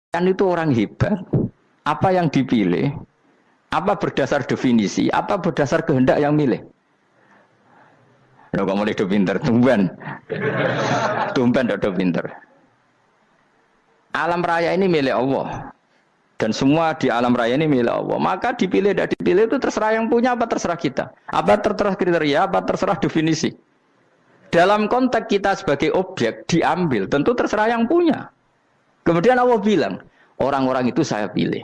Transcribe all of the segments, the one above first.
Kan itu orang hebat. Apa yang dipilih? Apa berdasar definisi? Apa berdasar kehendak yang milih? Lo kamu udah pinter, tumben. Tumben udah pinter. Alam raya ini milik Allah. Dan semua di alam raya ini milik Allah. Maka dipilih dan dipilih itu terserah yang punya apa terserah kita. Apa terserah kriteria, apa terserah definisi. Dalam konteks kita sebagai objek diambil, tentu terserah yang punya. Kemudian Allah bilang, orang-orang itu saya pilih.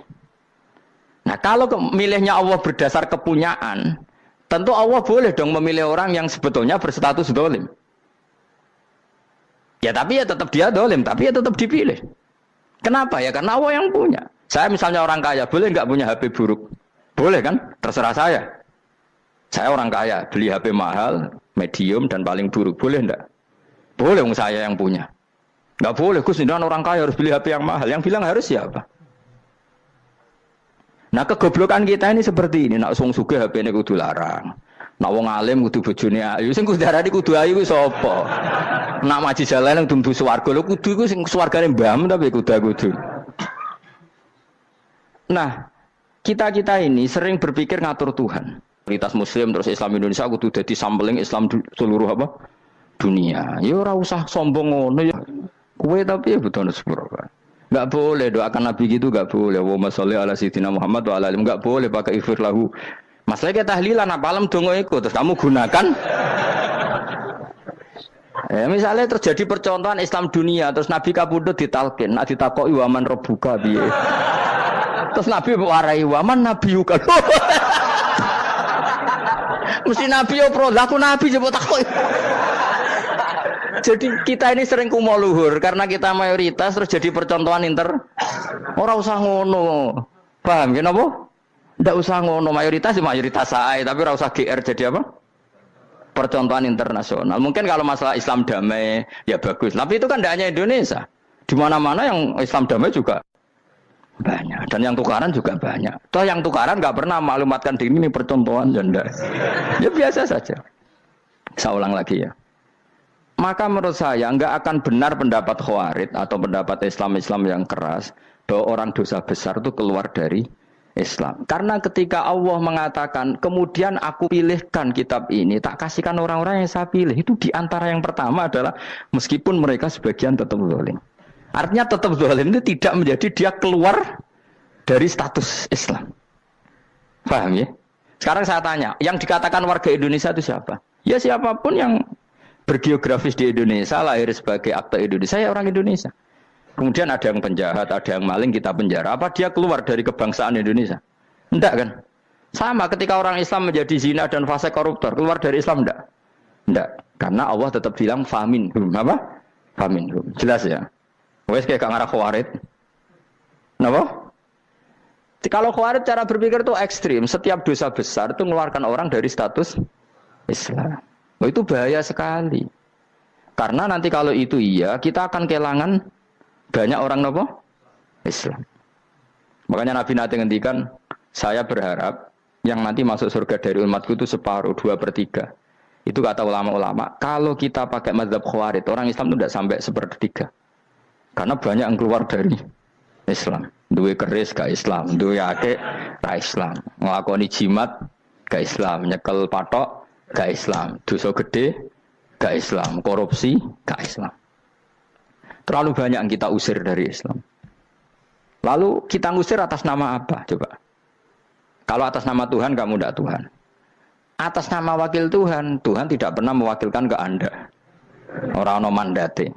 Nah kalau milihnya Allah berdasar kepunyaan, tentu Allah boleh dong memilih orang yang sebetulnya berstatus dolim. Ya tapi ya tetap dia dolim, tapi ya tetap dipilih. Kenapa ya? Karena Allah yang punya. Saya misalnya orang kaya, boleh nggak punya HP buruk? Boleh kan? Terserah saya. Saya orang kaya, beli HP mahal, medium dan paling buruk. Boleh enggak? Boleh, saya yang punya. Enggak boleh, Gus, orang kaya harus beli HP yang mahal. Yang bilang harus siapa? Nah, kegoblokan kita ini seperti ini. Nak wong sugih HP-ne kudu larang. Nak wong alim kudu bojone ayu. Sing kudu darani kudu ayu kuwi sapa? Nak maji jalan nang dumbu swarga lho kudu iku sing swargane mbahmu tapi kudu. Nah, kita ini sering berpikir ngatur Tuhan. Komunitas Muslim terus Islam Indonesia kudu dadi sampling Islam seluruh apa? Dunia. Ya ora usah sombong ngono ya. Kowe tapi ya betul sepuro kan. Enggak boleh doakan Nabi gitu, enggak boleh. Allahumma sholli ala sayyidina Muhammad wa ala alihi. Enggak boleh pakai ighfir lahu. Masalahnya tahlilan apa alam donga iku terus kamu gunakan. Misalnya terjadi percontohan Islam dunia terus Nabi kapundhut ditalkin, nak ditakoki waman rabbuka piye. Terus Nabi warai waman nabiyuka. Mesti Nabi yo pro, laku Nabi coba takut. Jadi kita ini sering kumo luhur karena kita mayoritas terus jadi percontohan Ora usah ngono. Paham ya napa? Ndak usah ngono, mayoritas saya, tapi ora usah GR jadi apa? Percontohan internasional. Mungkin kalau masalah Islam damai ya bagus. Tapi itu kan tidak hanya Indonesia. Di mana-mana yang Islam damai juga banyak, dan yang tukaran juga banyak. Toh yang tukaran nggak pernah maklumatkan diri ini percontohan janda. Ya biasa saja. Saya ulang lagi ya. Maka menurut saya nggak akan benar pendapat Khawarij atau pendapat Islam yang keras bahwa orang dosa besar itu keluar dari Islam. Karena ketika Allah mengatakan kemudian aku pilihkan kitab ini tak kasihkan orang-orang yang saya pilih, itu diantara yang pertama adalah meskipun mereka sebagian tetap zalim. Artinya tetap zalim itu tidak menjadi dia keluar dari status Islam. Paham ya? Sekarang saya tanya, yang dikatakan warga Indonesia itu siapa? Ya siapapun yang bergeografis di Indonesia, lahir sebagai akte Indonesia, ya orang Indonesia. Kemudian ada yang penjahat, ada yang maling, kita penjara. Apa dia keluar dari kebangsaan Indonesia? Enggak kan? Sama ketika orang Islam menjadi zina dan fase koruptor, keluar dari Islam enggak? Enggak. Karena Allah tetap bilang faminhum. Apa? Faminhum. Jelas ya? Wes kayak gak ngarah Khawarij. Kenapa? Kalau Khawarij cara berpikir itu ekstrim. Setiap dosa besar itu mengeluarkan orang dari status Islam. Oh, itu bahaya sekali. Karena nanti kalau itu iya, kita akan kehilangan banyak orang nopo Islam. Makanya Nabi nanti ngendikan, saya berharap yang nanti masuk surga dari umatku itu separuh, 2/3. Itu kata ulama-ulama. Kalau kita pakai mazhab Khawarij, orang Islam itu tidak sampai 1/3. Karena banyak yang keluar dari Islam. Duwe keris gak Islam, duwe akeh gak Islam, nglakoni jimat gak Islam, nyekel patok gak Islam, dosa gede gak Islam, korupsi gak Islam. Terlalu banyak yang kita usir dari Islam. Lalu kita ngusir atas nama apa? Coba. Kalau atas nama Tuhan kamu tidak Tuhan. Atas nama wakil Tuhan, Tuhan tidak pernah mewakilkan ke Anda. Orang-orang mandate.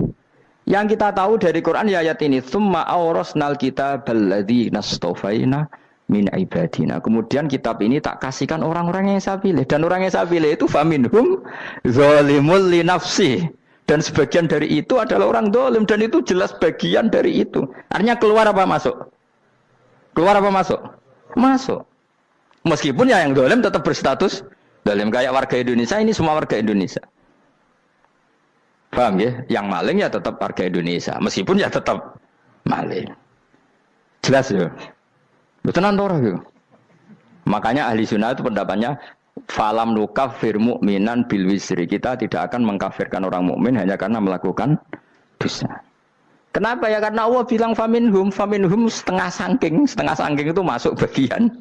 Yang kita tahu dari Quran ya ayat ini, tsumma awrasnal kitabal ladzina astafaina min ibadina. Kemudian kitab ini tak kasihkan orang-orang yang saya pilih, dan orang yang saya pilih itu faminhum zalimul li nafsi. Dan sebagian dari itu adalah orang zalim, dan itu jelas bagian dari itu. Artinya keluar apa masuk? Keluar apa masuk? Masuk. Meskipun ya yang zalim tetap berstatus zalim, kayak warga Indonesia, ini semua warga Indonesia. Paham ya? Yang maling ya tetap warga Indonesia, meskipun ya tetap maling. Jelas ya? Betul nanti ya? Makanya ahli sunnah itu pendapatnya falam nukafir mu'minan bil wisri. Kita tidak akan mengkafirkan orang mukmin hanya karena melakukan dosa. Kenapa ya? Karena Allah bilang faminhum setengah sangking itu masuk bagian.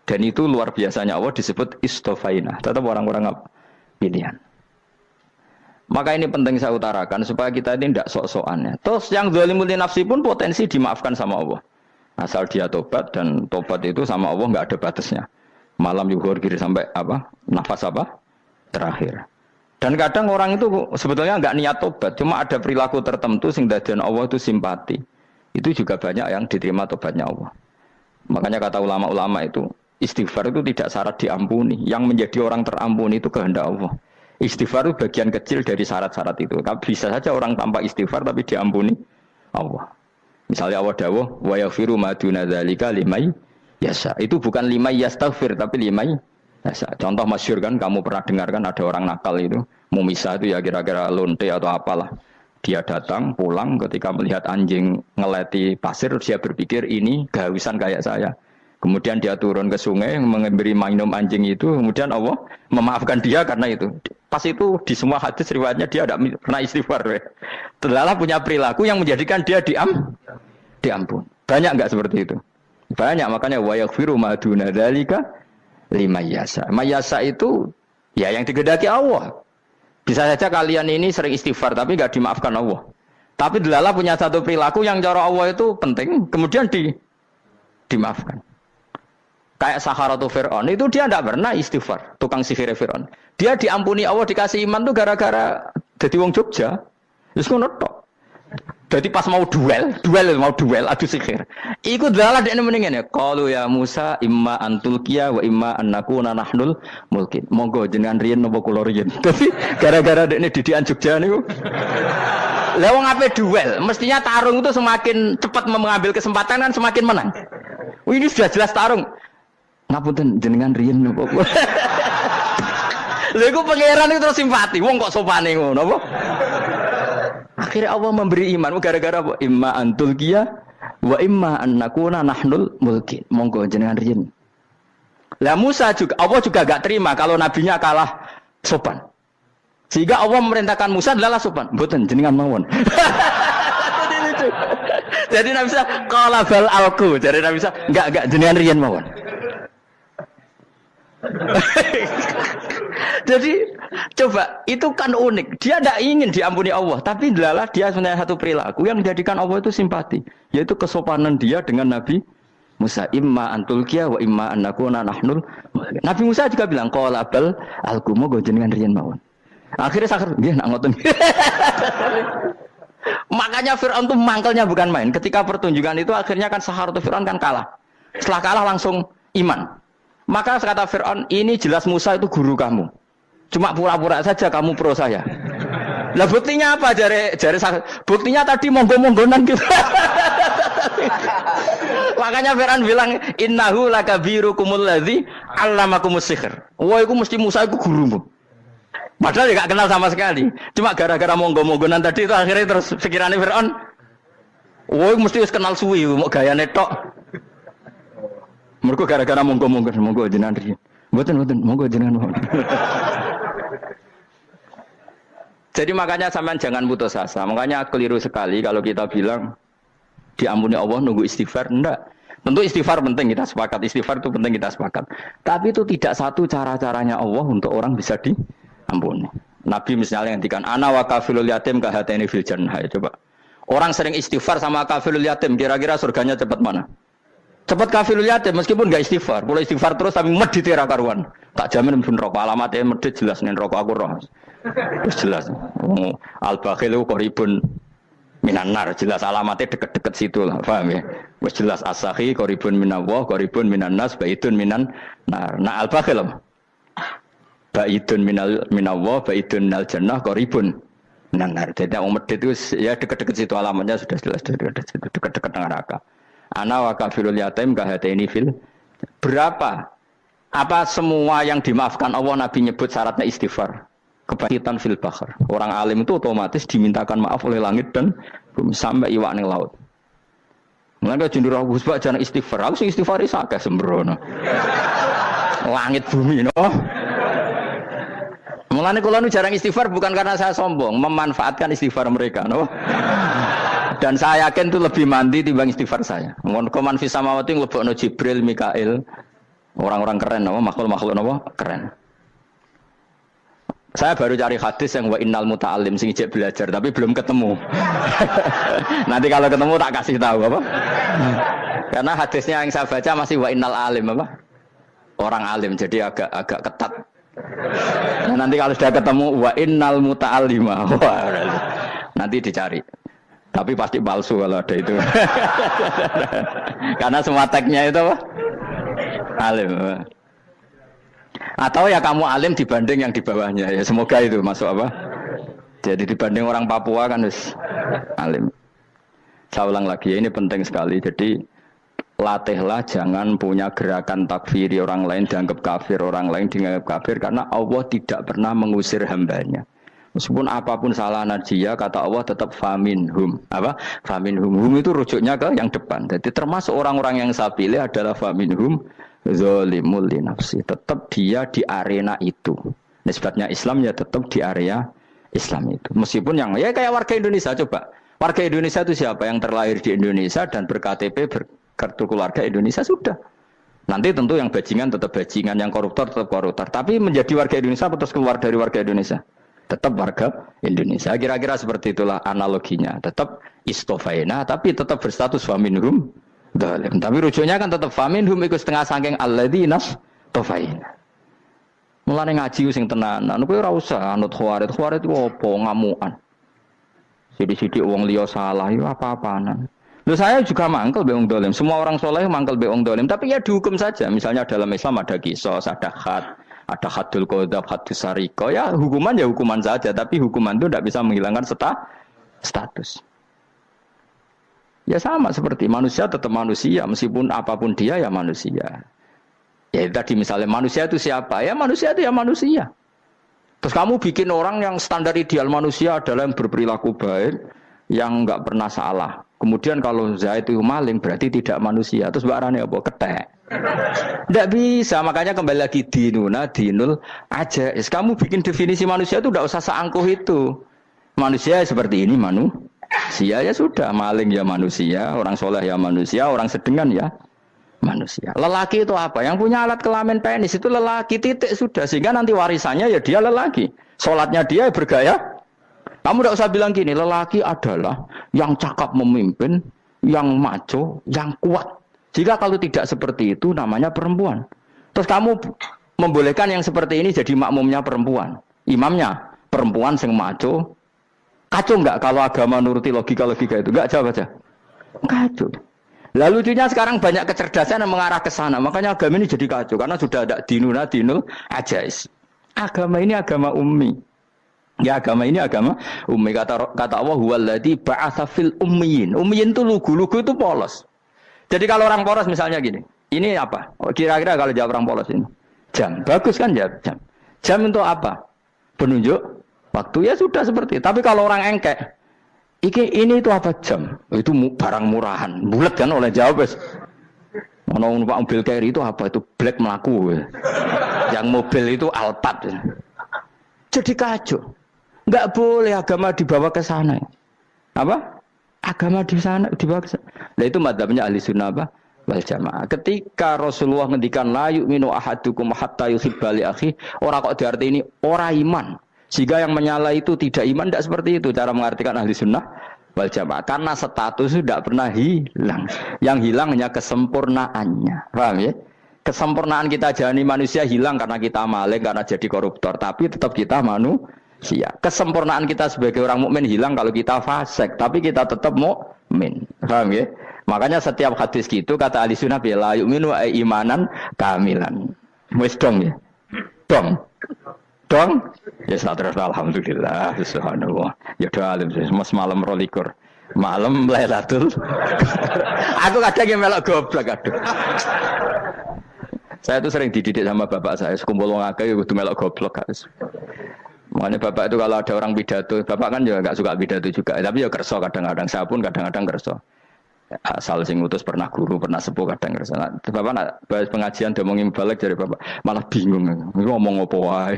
Dan itu luar biasanya Allah disebut istofaina. Tetap orang-orang pilihan. Maka ini penting saya utarakan supaya kita ini tidak sok-sokan ya. Terus yang zalimul nafsi pun potensi dimaafkan sama Allah. Asal dia tobat, dan tobat itu sama Allah nggak ada batasnya. Malam yuhur kiri sampai apa? Nafas apa? Terakhir. Dan kadang orang itu sebetulnya nggak niat tobat, cuma ada perilaku tertentu sehingga dadian Allah itu simpati. Itu juga banyak yang diterima tobatnya Allah. Makanya kata ulama-ulama itu, istighfar itu tidak syarat diampuni. Yang menjadi orang terampuni itu kehendak Allah. Istighfar itu bagian kecil dari syarat-syarat itu. Bisa saja orang tanpa istighfar tapi diampuni Allah. Misalnya Allah dawuh, wa yaghfiru ma duna dzalika liman yasha. Itu bukan liman yastaghfir tapi liman yasha. Contoh masyhur kan, kamu pernah dengarkan ada orang nakal itu, mau misah itu ya kira-kira lonte atau apalah. Dia datang pulang ketika melihat anjing ngeleti pasir, dia berpikir ini kehausan kayak saya. Kemudian dia turun ke sungai memberi minum anjing itu, kemudian Allah memaafkan dia karena itu. Pas itu di semua hadis riwayatnya dia tidak pernah istighfar. Telah punya perilaku yang menjadikan dia diampun. Banyak enggak seperti itu? Banyak, makanya wa yaghfiru ma duna dzalika liman yasha. Mayasa itu ya yang digedaki Allah. Bisa saja kalian ini sering istighfar tapi enggak dimaafkan Allah. Tapi delala punya satu perilaku yang cara Allah itu penting, kemudian dimaafkan. Kayak Saharatu Fir'aun, itu dia tidak pernah istighfar, tukang sihir Fir'aun. Dia diampuni Allah, dikasih iman tuh gara-gara jadi wong Jogja. Terus ngono tok. Jadi pas mau duel adu sihir. Iku dalah dekne mendingan ya. Qalu ya Musa imma antulqiya wa imma annakuna nahnul mulkin. Monggo jenengan riyen napa kula riyen. Tapi gara-gara dekne didikan Jogja niku. Lah wong ape duel, mestinya tarung itu semakin cepat mengambil kesempatan kan semakin menang. Ini sudah jelas tarung. Ngapunten jenengan riyen napa kula. Lha iku pangeran itu terus simpati. Wong kok sopane ngono apa? Akhirnya Allah memberi iman gara-gara apa? Imma antulqiya wa imma annakuna nahnul mulkin. Monggo jenengan riyen. Lah Musa juga Allah juga enggak terima kalau nabinya kalah sopan. Sehingga Allah memerintahkan Musa adalah sopan. Mboten jenengan mawon. Jadi Nabi Musa qala bal alqu. Jadi Nabi Musa enggak jenengan riyen mawon. Jadi coba itu kan unik. Dia tidak ingin diampuni Allah, tapi adalah dia sebenarnya satu perilaku yang menjadikan Allah itu simpati, yaitu kesopanan dia dengan Nabi Musa. Imma antulqiya wa imma annakuna nahnul. Nabi Musa juga bilang qala bal alqu moga jenengan riyen mawon. Akhirnya sakar nggih nak ngoten. Makanya Fir'aun itu mangkelnya bukan main. Ketika pertunjukan itu akhirnya kan Saharatu Fir'aun kan kalah. Setelah kalah langsung iman. Maka kata Fir'aun, ini jelas Musa itu guru kamu. Cuma pura-pura saja kamu pro saya. Lah buktinya apa? Jare buktinya tadi monggo-monggonan gitu. Makanya Fir'aun bilang, innahu lakabirukumul ladzi 'allamakumus sihr. Wah, itu mesti Musa itu gurumu. Padahal dia enggak kenal sama sekali. Cuma gara-gara monggo-monggonan tadi itu akhirnya terus pikirannya Fir'aun, wah, mesti wis kenal suwi, mau gayane tok. Mergo gara-gara monggo jenengan riyen. Mboten monggo jenengan mawon. Jadi makanya sampean jangan putus asa. Makanya keliru sekali kalau kita bilang diampuni Allah nunggu istighfar. Enggak. Tentu istighfar penting, kita sepakat. Istighfar itu penting, kita sepakat. Tapi itu tidak satu cara-caranya Allah untuk orang bisa diampuni. Nabi misalnya ngendikan ana wa kafilul yatim kahateni fil jannah. Coba. Orang sering istighfar sama kafilul yatim, kira-kira surganya cepat mana? Cepat kafirul yatim meskipun enggak istighfar. Kalau istighfar terus tapi medit ra karuan. Tak jamin pun rokok alamatnya medit jelas nen rokok aku roh. Wis jelas. Al-bakhilu qaribun minan nar, jelas alamatnya deket-deket situ lah, paham ya? Wis jelas as-sakhi qaribun minallah, qaribun minan nas, baitun minan nar. Nah al-bakhil baitun minallah, baitun minal jannah, qaribun minan nar. Jadi wong medit itu ya deket-deket situ alamatnya sudah jelas deket-deket neraka. Ana wa kafirul yatim kahateni fil. Berapa? Apa semua yang dimaafkan Allah Nabi nyebut syaratnya istighfar? Kebakitan fil bahr. Orang alim itu otomatis dimintakan maaf oleh langit dan bumi sampai iwak ning laut. Mulane jendur Gus Pak jangan istighfar. Aku sing istighfar is akeh sembrono. Langit bumi no. Mulane kula nu jarang istighfar bukan karena saya sombong, memanfaatkan istighfar mereka no. Dan saya yakin itu lebih mandi timbang istighfar saya. Mohon koman fis samawati nglebokno Jibril, Mikail. Orang-orang keren apa makhluk-makhluk apa? Keren. Saya baru cari hadis yang wa innal muta'allim sing ijek belajar tapi belum ketemu. Nanti kalau ketemu tak kasih tahu apa? Karena hadisnya yang saya baca masih wa innal alim apa? Orang alim jadi agak ketat. Nah, nanti kalau sudah ketemu wa innal muta'allima. Nanti dicari. Tapi pasti palsu kalau ada itu. Karena semua tagnya itu apa? Alim. Atau ya kamu alim dibanding yang di bawahnya. Ya semoga itu masuk apa? Jadi dibanding orang Papua kan harus alim. Saya ulang lagi ya, ini penting sekali. Jadi latihlah jangan punya gerakan takfiri orang lain dianggap kafir, orang lain dianggap kafir karena Allah tidak pernah mengusir hambanya. Meskipun apapun salah najiyah kata Allah tetap faminhum. Apa? Faminhum. Hum itu rujuknya ke yang depan. Jadi termasuk orang-orang yang saya pilih adalah faminhum zalimul li nafsi. Tetap dia di arena itu. Nisbatnya Islam ya tetap di area Islam itu. Meskipun yang ya kayak warga Indonesia coba. Warga Indonesia itu siapa yang terlahir di Indonesia dan ber-KTP berkartu keluarga Indonesia sudah. Nanti tentu yang bajingan tetap bajingan, yang koruptor tetap koruptor. Tapi menjadi warga Indonesia terus keluar dari warga Indonesia. Tetap warga Indonesia. Kira-kira seperti itulah analoginya. Tetap istofaina tapi tetap berstatus faminhum zalim. Tapi rujuknya kan tetap faminhum ikut setengah saking alladzinas tofaina. Mulane ngaji sing tenanan kowe ora usah anut khawarit. Khawarit ku opo ngamukan. Sidik-sidik wong liya salah yo apa-apanan. Lho saya juga mangkel be wong zalim. Semua orang soleh mangkel be wong zalim, tapi ya dihukum saja. Misalnya dalam Islam ada qisas, ada had, ada hadul qadzaf, hadus sariko. Ya hukuman saja, tapi hukuman itu tidak bisa menghilangkan status. Ya sama seperti manusia tetap manusia, meskipun apapun dia ya manusia. Ya tadi misalnya manusia itu siapa? Ya manusia itu ya manusia. Terus kamu bikin orang yang standar ideal manusia adalah yang berperilaku baik, yang enggak pernah salah. Kemudian kalau Zaid itu maling berarti tidak manusia. Terus mbak Rani apa? Ketek. Tidak bisa, makanya kembali lagi dinul aja. Kamu bikin definisi manusia itu tidak usah seangkuh itu. Manusia seperti ini manusia ya sudah, maling ya manusia, orang soleh ya manusia, orang sedengan ya manusia. Lelaki itu apa? Yang punya alat kelamin penis itu lelaki, titik sudah. Sehingga nanti warisannya ya dia lelaki. Sholatnya dia bergaya. Kamu tidak usah bilang gini, lelaki adalah yang cakap memimpin, yang maco, yang kuat. Jika kalau tidak seperti itu namanya perempuan. Terus kamu membolehkan yang seperti ini jadi makmumnya perempuan. Imamnya perempuan sing maco. Kacau enggak kalau agama nuruti logika-logika itu? Enggak, jawab aja. Kacau. Lalu lucunya sekarang banyak kecerdasan yang mengarah ke sana. Makanya agama ini jadi kacau. Karena sudah ada dinul ajais. Agama ini agama ummi. Ya agama ini agama ummi. Kata Allah huwallazi ba'atsa fil ummiyin. Ummiyin itu lugu itu polos. Jadi kalau orang polos misalnya gini. Ini apa? Kira-kira kalau jawab orang polos ini. Jam. Bagus kan jawab jam. Jam untuk apa? Penunjuk waktu ya sudah seperti itu. Tapi kalau orang engkek, ini itu apa jam? Itu barang murahan. Bulat kan oleh jawab. Mau numpak mobil carry itu apa? Itu black melaku. Yang mobil itu Alphard. Jadi kacau. Enggak boleh agama dibawa ke sana. Apa? Agama di sana dibawa ke sana. Nah itu madzhabnya ahli sunnah apa? Wal jamaah. Ketika Rasulullah ngendikan la yu'minu ahadukum hatta yuhibba li akhi, ora kok diarti ini ora iman. Sehingga yang menyala itu tidak iman, tidak seperti itu cara mengartikan ahli sunnah wal jamaah. Karena status itu tidak pernah hilang. Yang hilang hanya kesempurnaannya. Paham ya? Kesempurnaan kita jadi manusia hilang karena kita maling, karena jadi koruptor. Tapi tetap kita manusia. Kesempurnaan kita sebagai orang mukmin hilang kalau kita fasik. Tapi kita tetap mukmin. Paham ya? Makanya setiap hadis gitu kata ahli sunnah la yu'minu imanan kamilan. Wis dong ya. Dong. Ya terus alhamdulillah subhanallah. Ya doa alim mas malam 12. Malam Lailatul. Aku kadang yang melok goblok aduh. Saya tuh sering dididik sama bapak saya, sekumpul wong akeh kudu melok goblok guys. Makanya bapak itu kalau ada orang pidato, bapak kan juga enggak suka pidato juga, tapi ya kerso kadang-kadang, saya pun kadang-kadang kerso. Asal sing utus pernah guru, pernah sepuh kadang kerso. Nah, bapak nak bahas pengajian ngomongin balik dari bapak, malah bingung. Ngomong apa wae.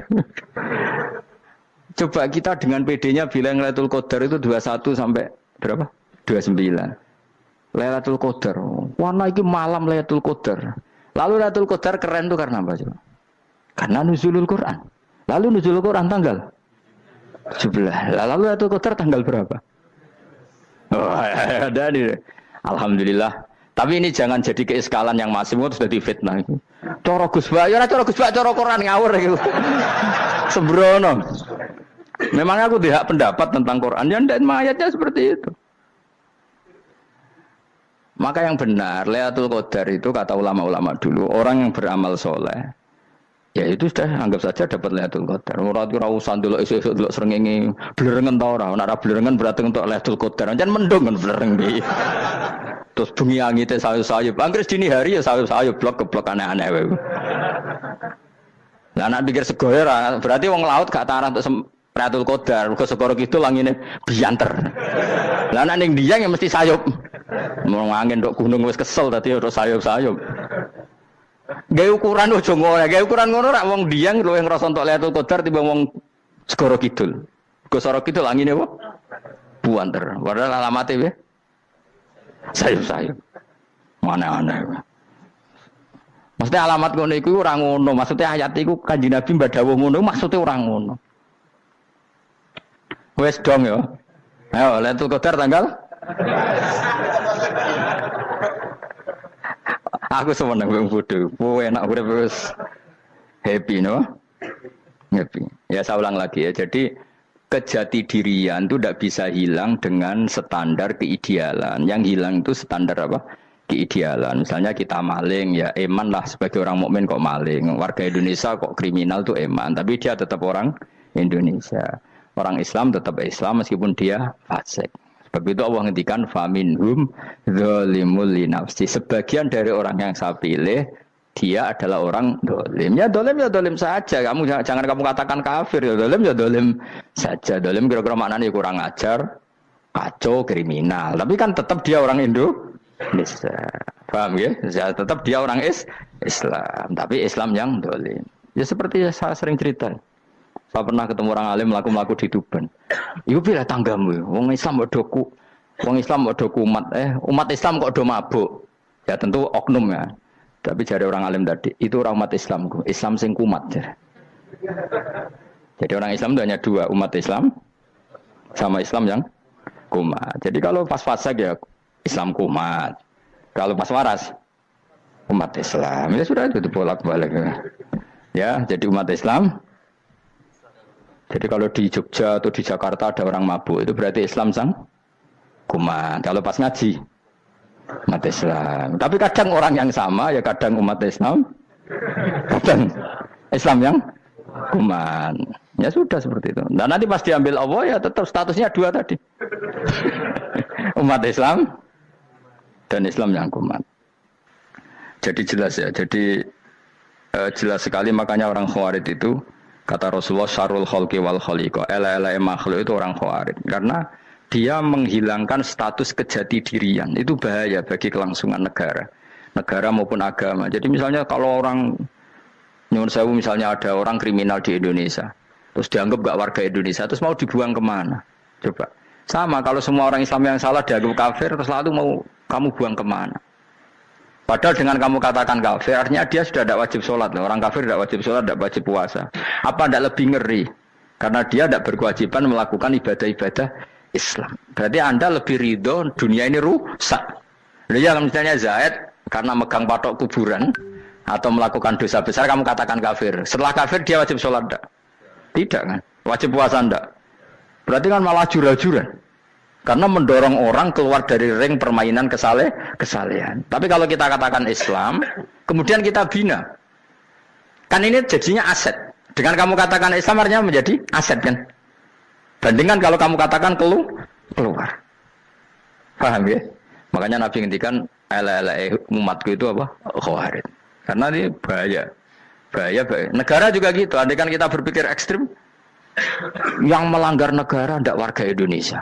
Coba kita dengan PD-nya bilang Lailatul Qadar itu 21 sampai berapa? 29. Lailatul Qadar. Warna iki malam Lailatul Qadar. Lalu Lailatul Qadar keren tuh karena apa coba? Karena nuzulul Quran. Lalu nuzulul Quran tanggal 17. Lalu Lailatul Qadar tanggal berapa? Oh, ada nih. Alhamdulillah. Tapi ini jangan jadi keiskalan yang masih itu sudah difitnah. Coro Gus Bak, ya coro Gus Bak, coro Quran ngawur gitu. Sembrono. Memang aku tidak pendapat tentang Quran, dan ayatnya seperti itu. Maka yang benar, Lailatul Qadar itu kata ulama-ulama dulu, orang yang beramal soleh, ya itu sudah anggap saja dapat Lailatul Qadar. Ora usah ndelok esuk-esuk ndelok srengenge blerengen ta ora. Nek ora blerengen berarti untuk Lailatul Qadar. Jan mendung kan blereng iki. Terus bengi angite sayup-sayup. Anggere dini hari ya sayup-sayup blok-blok aneh-aneh wae. Lah nek pikir segoyo ora, berarti wong laut gak tarah untuk Lailatul Qadar. Mergo segoro kidul langine bianter. Lah nek ning Dieng ya mesti sayup. Mau angin ndok gunung wis kesel dadi ora sayup-sayup. Gawe ukuran ojo ngono, gawe ukuran ngono rak wong Dieng luwih ngrasa entuk Lailatul Qadar timbang wong segoro kidul. Segoro kidul angine apa? Buanter. Padahal alamate piye? Sayup-sayup. Mana-mana. Maksudnya alamat ngono iku ora ngono, maksudnya ayat iku Kanjeng Nabi mbadhawuh ngono, maksudnya ora ngono. Wes dong ya. Ayo Lailatul Qadar tanggal aku seneng wong bodho. Kowe enak urip wis happy no? Happy. Ya saya ulang lagi ya. Jadi kejati dirian itu tidak bisa hilang dengan standar keidealan. Yang hilang itu standar apa? Keidealan. Misalnya kita maling, ya eman lah sebagai orang mukmin kok maling. Warga Indonesia kok kriminal tuh eman, tapi dia tetap orang Indonesia. Orang Islam tetap Islam meskipun dia fasik. Sebab itu Allah ngendikan faminhum zalimul linafsi. Sebagian dari orang yang saya pilih dia adalah orang dolim. Ya dolim saja. Kamu jangan kamu katakan kafir ya dolim saja. Dolim kira-kira maknanya kurang ajar, kacau, kriminal. Tapi kan tetap dia orang Indonesia. Paham ya? Ya tetap dia orang Islam. Tapi Islam yang dolim. Ya seperti saya sering cerita. Saya pernah ketemu orang alim melaku di Tuban. Iku pilih tanggamu. Wong Islam kok do kumat. Umat Islam kok do mabuk. Ya tentu oknum ya. Tapi jari orang alim tadi, itu orang umat Islamku. Islam sing kumat. Jadi orang Islam itu hanya dua, umat Islam sama Islam yang kumat. Jadi kalau pas fasik ya Islam kumat. Kalau pas waras umat Islam. Ya sudah itu bolak-balik. Ya, jadi umat Islam. Jadi kalau di Jogja atau di Jakarta ada orang mabuk, itu berarti Islam sang kumat. Kalau pas ngaji, umat Islam. Tapi kadang orang yang sama, ya kadang umat Islam, kadang Islam yang kumat. Ya sudah seperti itu. Dan nanti pas diambil Allah, ya tetap statusnya dua tadi. Umat Islam dan Islam yang kumat. Jadi jelas ya. Jadi jelas sekali makanya orang Khawarij itu, kata Rasulullah syarrul khalqi wal khaliqa, ela-ela makhluk itu orang Khawarij. Karena dia menghilangkan status kejati dirian. Itu bahaya bagi kelangsungan negara maupun agama. Jadi misalnya kalau orang nyuwun sewu, misalnya ada orang kriminal di Indonesia, terus dianggap gak warga Indonesia, terus mau dibuang kemana? Coba. Sama kalau semua orang Islam yang salah dianggap kafir, terus lalu mau kamu buang kemana? Padahal dengan kamu katakan kafir, artinya dia sudah tidak wajib sholat. Orang kafir tidak wajib sholat, tidak wajib puasa. Apa tidak lebih ngeri? Karena dia tidak berkewajiban melakukan ibadah-ibadah Islam. Berarti Anda lebih ridho dunia ini rusak. Ya misalnya Zaid karena megang patok kuburan atau melakukan dosa besar, kamu katakan kafir. Setelah kafir dia wajib sholat tidak? Tidak kan? Wajib puasa tidak? Berarti kan malah jura-jura. Karena mendorong orang keluar dari ring permainan kesalehan. Tapi kalau kita katakan Islam, kemudian kita bina. Kan ini jadinya aset. Dengan kamu katakan Islam artinya menjadi aset kan? Bandingkan kalau kamu katakan keluar. Paham ya? Makanya Nabi ngendikan ala umatku itu apa? Khawarij. Karena ini bahaya. Bahaya. Negara juga gitu. Andai kan kita berpikir ekstrim, yang melanggar negara tidak warga Indonesia.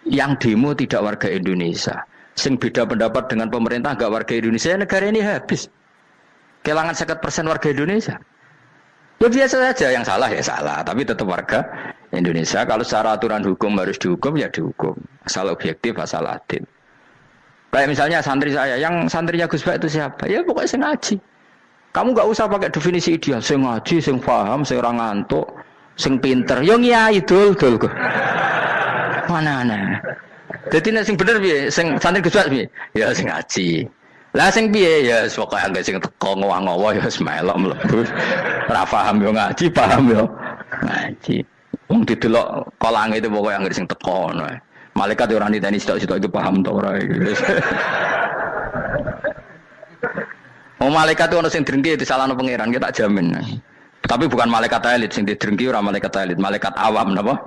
Yang demo tidak warga Indonesia. Sing beda pendapat dengan pemerintah enggak warga Indonesia, negara ini habis. Kehilangan 50% warga Indonesia. Ya biasa saja, yang salah ya salah, tapi tetap warga Indonesia kalau secara aturan hukum harus dihukum ya dihukum. Asal objektif, asal adil. Kayak misalnya santri saya, yang santrinya Gus Bak itu siapa? Ya pokoknya sing ngaji. Kamu nggak usah pakai definisi ideal, sing ngaji, sing paham, sing ora ngantuk, sing pinter. Yo ngiyai dul. Mana. Jadi nek sing bener piye? Sing santri Gus Bak piye? Ya sing ngaji. Lah sing piye? Ya pokoke anggere sing teko ngowah-ngowah ya melok mlebu. Ora paham yo ngaji, paham yo ngaji. Wong didelok kolange itu pokoke anggere sing teko ngono. Malaikat yo ora niteni sitok-sitok itu paham to ora. Malaikat itu ono sing drengki disalahno pangeran, kita tak jamin. Tapi bukan malaikat elit sing didrengki ora malaikat elit, malaikat awam napa?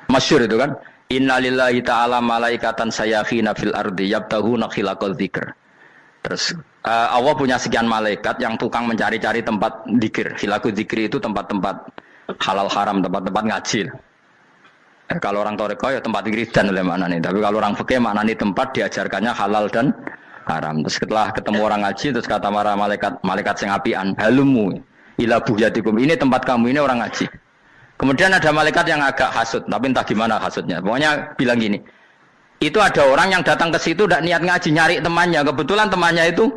Masyhur itu kan. Innalillahi ta'ala malaikatan sayakhina fil ardi yabtahuna khilaqal dzikr. Terus Allah punya sekian malaikat yang tukang mencari-cari tempat dzikir. Khilaqul dzikri itu tempat-tempat halal haram, tempat-tempat ngaji. Kalau orang toreko ya tempat wiridan oleh mana nih. Tapi kalau orang fikih mana nih tempat diajarkannya halal dan haram. Terus setelah ketemu orang ngaji terus kata para malaikat sing apian, halumu ila buhyatikum. Ini tempat kamu, ini orang ngaji. Kemudian ada malaikat yang agak hasud, tapi entah gimana hasudnya. Pokoknya bilang gini, itu ada orang yang datang ke situ tidak niat ngaji, nyari temannya. Kebetulan temannya itu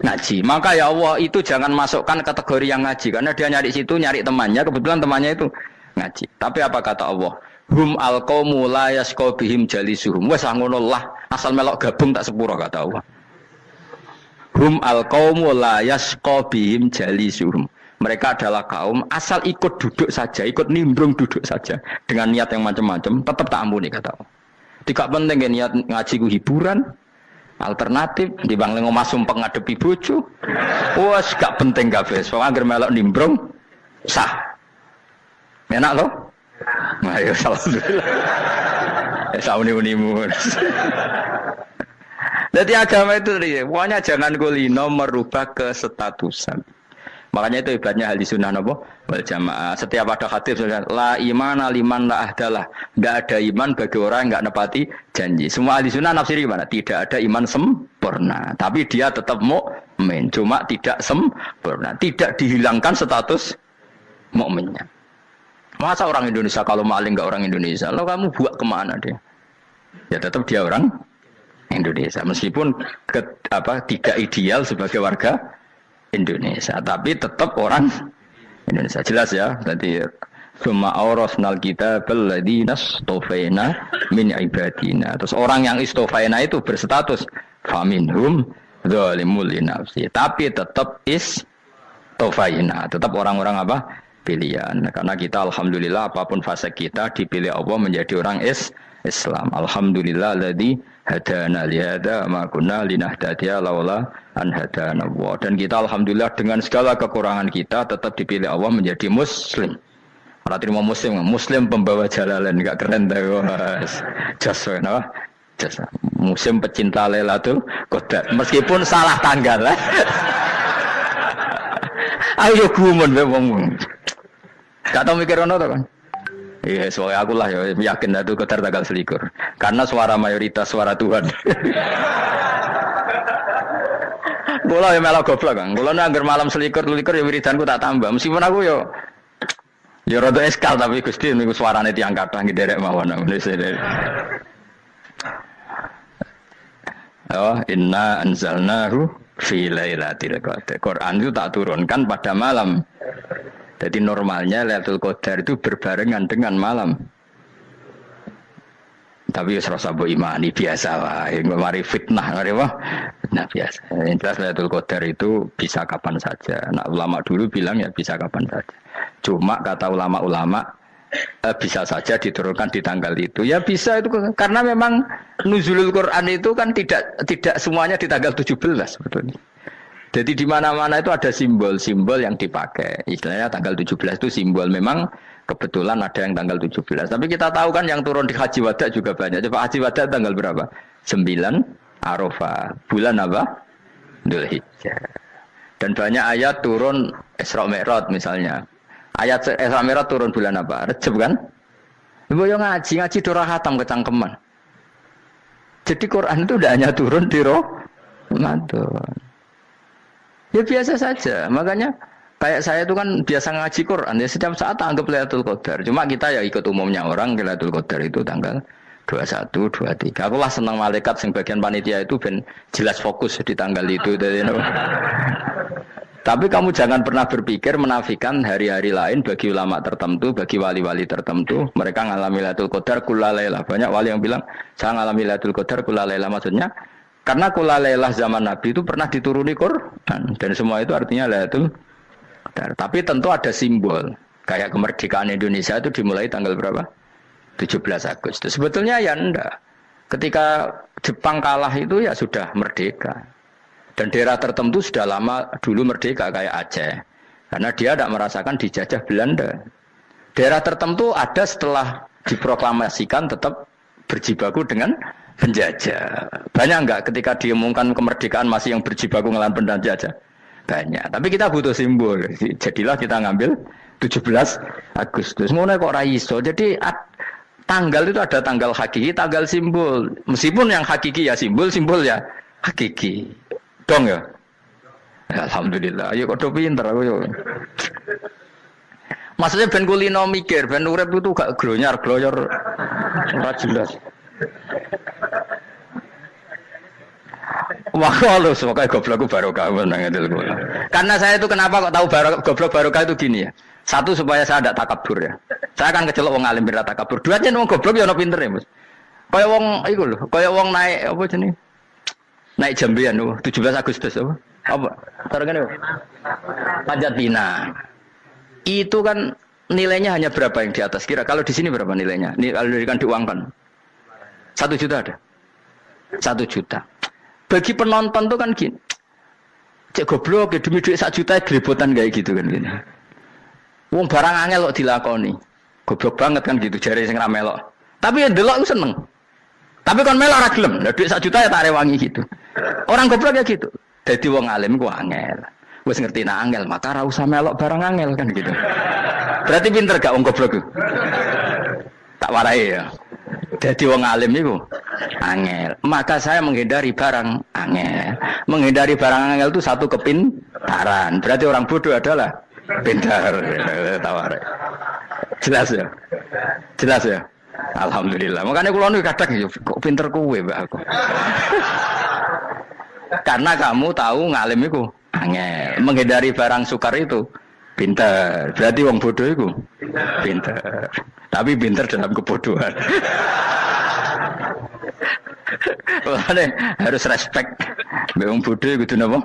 ngaji. Maka ya Allah itu jangan masukkan kategori yang ngaji, karena dia nyari situ nyari temannya. Kebetulan temannya itu ngaji. Tapi apa kata Allah? Hum alqaumu la yasqa bihim jalisuhum. Wes ngono lah, asal melok gabung tak sepuro kata Allah. Hum alqaumu la yasqa bihim jalisuhum. Mereka adalah kaum asal ikut duduk saja, ikut nimbrung duduk saja dengan niat yang macam-macam, tetap tak ampuni kata Allah. Tidak penting niat ngaji ku hiburan, alternatif di bang lengo masumpeng ngadepi bojo. Wes gak penting kabeh. Soale anggere melok nimbrung sah. Enak loh? Nah, ya alhamdulillah. Sauni-unimu. Jadi agama itu pokoknya jangan kulino merubah kestatusan. Makanya itu hebatnya ahli sunnah apa? Wal jamaah. Setiap ada hadis la imana liman la ahdalah. Enggak ada iman bagi orang yang enggak nepati janji. Semua ahli sunnah nafsiri gimana? Tidak ada iman sempurna, tapi dia tetap mukmin, cuma tidak sempurna. Tidak dihilangkan status mukminnya. Masa orang Indonesia kalau maling enggak orang Indonesia? Lalu kamu buat kemana dia? Ya tetap dia orang Indonesia, meskipun tidak ideal sebagai warga Indonesia, tapi tetap orang Indonesia. Jelas ya. Jadi summa awrasnal kitabal ladzina istofaina min ibadina. Terus orang yang istofaina itu berstatus faminhum zalimul linafsi. Tapi tetap istofaina, tetap orang-orang apa? Pilihan. Karena kita alhamdulillah apapun fase kita dipilih Allah menjadi orang Islam. Alhamdulillah alladzi hadana lihada ma kunna linahtadiya laula an hadana Allah. Dan kita alhamdulillah dengan segala kekurangan kita tetap dipilih Allah menjadi muslim. Ora terima muslim pembawa jalalain, enggak keren ta Mas. Jas napa? Jas. Muslim pecinta Lailatul Qadar. Meskipun salah tanggal. Ayo gumun wae wong. Gak tau mikir ono to kan? Iya, soalnya aku lah ya yakin itu Qadar tanggal 21. Karena suara mayoritas suara Tuhan. Kula ya melok goblok kan. Kula nek anggar malam 21 ya wiridanku tak tambah. Meskipun aku ya rada eskal tapi Gusti niku suarane tiyang kathah nderek mawon. Oh, inna anzalnahu fi lailatul qadar. Quran itu tak turunkan pada malam. Jadi normalnya Lailatul Qadar itu berbarengan dengan malam. Tapi ya serasa bu imani biasa lah. Mari fitnah, mari wah. Nah biasa. Yang jelas Lailatul Qadar itu bisa kapan saja. Nah ulama dulu bilang ya bisa kapan saja. Cuma kata ulama-ulama bisa saja diturunkan di tanggal itu. Ya bisa itu karena memang nuzulul Quran itu kan tidak semuanya di tanggal 17 sebetulnya. Jadi di mana-mana itu ada simbol-simbol yang dipakai. Istilahnya tanggal 17 itu simbol. Memang kebetulan ada yang tanggal 17. Tapi kita tahu kan yang turun di Haji Wada juga banyak. Coba Haji Wada tanggal berapa? 9 Arafah. Bulan apa? Dzulhijjah. Dan banyak ayat turun Isra Mi'raj misalnya. Ayat Isra Mi'raj turun bulan apa? Rejab kan? Ibu yang ngaji dora khatam kecangkeman. Jadi Quran itu tidak hanya turun di Ramadan. Ya biasa saja, makanya Kayak saya itu kan biasa ngaji Quran, ya setiap saat anggap Lailatul Qadar. Cuma kita ya ikut umumnya orang, Lailatul Qadar itu tanggal 21, 23. Aku lah senang malaikat sing bagian panitia itu ben jelas fokus di tanggal itu. Tapi kamu jangan pernah berpikir menafikan hari-hari lain bagi ulama tertentu, bagi wali-wali tertentu. Mereka ngalami Lailatul Qadar kullalaila. Banyak wali yang bilang, saya ngalami Lailatul Qadar kullalaila. Maksudnya, karena kullalaila zaman Nabi itu pernah dituruni Quran. Dan semua itu artinya Lailatul Qadar. Tapi tentu ada simbol. Kayak kemerdekaan Indonesia itu dimulai tanggal berapa? 17 Agustus. Sebetulnya ya enggak. Ketika Jepang kalah itu ya sudah merdeka. Dan daerah tertentu sudah lama dulu merdeka kayak Aceh. Karena dia tidak merasakan dijajah Belanda. Daerah tertentu ada setelah diproklamasikan tetap berjibaku dengan penjajah. Banyak enggak ketika diumumkan kemerdekaan masih yang berjibaku ngelawan penjajah? Banyak. Tapi kita butuh simbol. Jadilah kita ngambil 17 Agustus. Ngono kok ra iso. Jadi tanggal itu ada tanggal hakiki, tanggal simbol. Meskipun yang hakiki ya simbol ya hakiki. Dong ya? Alhamdulillah. Ayo kok pinter aku yo. Maksudnya ben kulino mikir, ben urip itu gak glonyar-glonyor ora jelas. Wah, kalau semoga goblok barokah menang itu. Karena saya itu kenapa kok tahu goblok barokah itu gini ya. Satu supaya saya tidak takabur ya. Saya akan kecelok wong alim biar takabur. Dua aja wong goblok ya ono pinter ya, Mas. Kaya wong iku lho, kaya wong naik apa jenenge? Naik jambian lho, 17 Agustus apa? Apa? Targane apa? Panjat Pinang. Itu kan nilainya hanya berapa yang di atas kira? Kalau di sini berapa nilainya? Ini kalau diuangkan. 1 juta ada. 1 juta. Bagi penonton tuh kan gini. Cek goblok ya demi duit 1 juta glebotan kayak gitu kan gini. Wong barang angel kok dilakoni. Goblok banget kan gitu jare sing ra melok. Tapi ya delok aku seneng. Tapi kon melok ora gelem. Lah duit 1 juta ya tak rewangi gitu. Orang goblok ya gitu. Dadi wong alim ku angel. Wis ngerti nak angel maka ora usah melok barang angel kan gitu. Berarti pinter gak wong goblok ku? Tak warai ya. Jadi wong alim itu angel. Maka saya menghindari barang angel. Menghindari barang angel itu satu kepintaran. Berarti orang bodoh adalah pintar. Tawar. Jelas ya. Jelas ya. Alhamdulillah. Makanya kalau nu kadang kok pinter kowe mbak aku. Karena kamu tahu ngalim itu angel. Menghindari barang sukar itu pintar. Berarti wong bodoh itu pintar. Tapi pintar dalam kebodohan. Harus respect. Wong bodoh itu napa?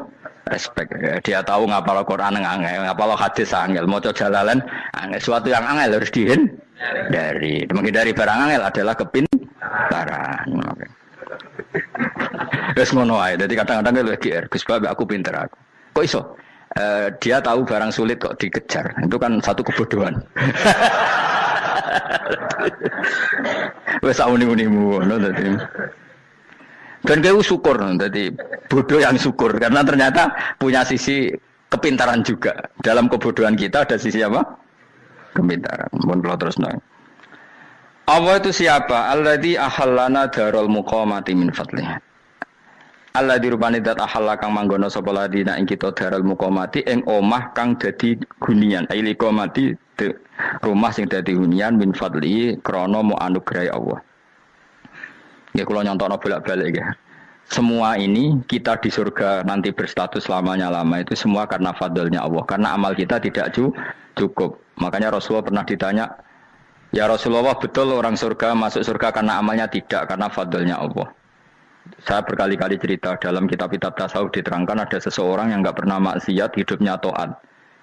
Respect. Dia tahu ngapal Quran angel, ngapal hadis angel, maca jalalan angel. Suatu yang angel harus dihindari. Menghindari barang angel adalah kepintaran. Wes ngono ae. Dadi kadang-kadang lagi Gus Bab aku pinter aku. Kok iso? Dia tahu barang sulit kok dikejar. Itu kan satu kebodohan. Wes uni-unimu ngono dadi. Dan kau syukur dadi bodoh yang syukur karena ternyata punya sisi kepintaran juga. Dalam kebodohan kita ada sisi apa? Kepintaran. Mun kula terusno. Allah itu siapa? Alladzi ahallana darul muqamati min fadlih. Allah dirupani dat ahalla kang manggono sapa ladina ing kita darul muqamati ing omah kang dadi hunian. Aili qamati rumah sing dadi hunian min fadli krana mu anugrahi Allah. Ya kula nyontokno bolak-balik ya. Semua ini kita di surga nanti berstatus lamanya-lama itu semua karena fadlnya Allah. Karena amal kita tidak cukup. Makanya Rasulullah pernah ditanya, "Ya Rasulullah, betul orang surga masuk surga karena amalnya tidak karena fadlnya Allah?" Saya berkali-kali cerita dalam kitab-kitab tasawuf diterangkan ada seseorang yang enggak pernah maksiat, hidupnya taat.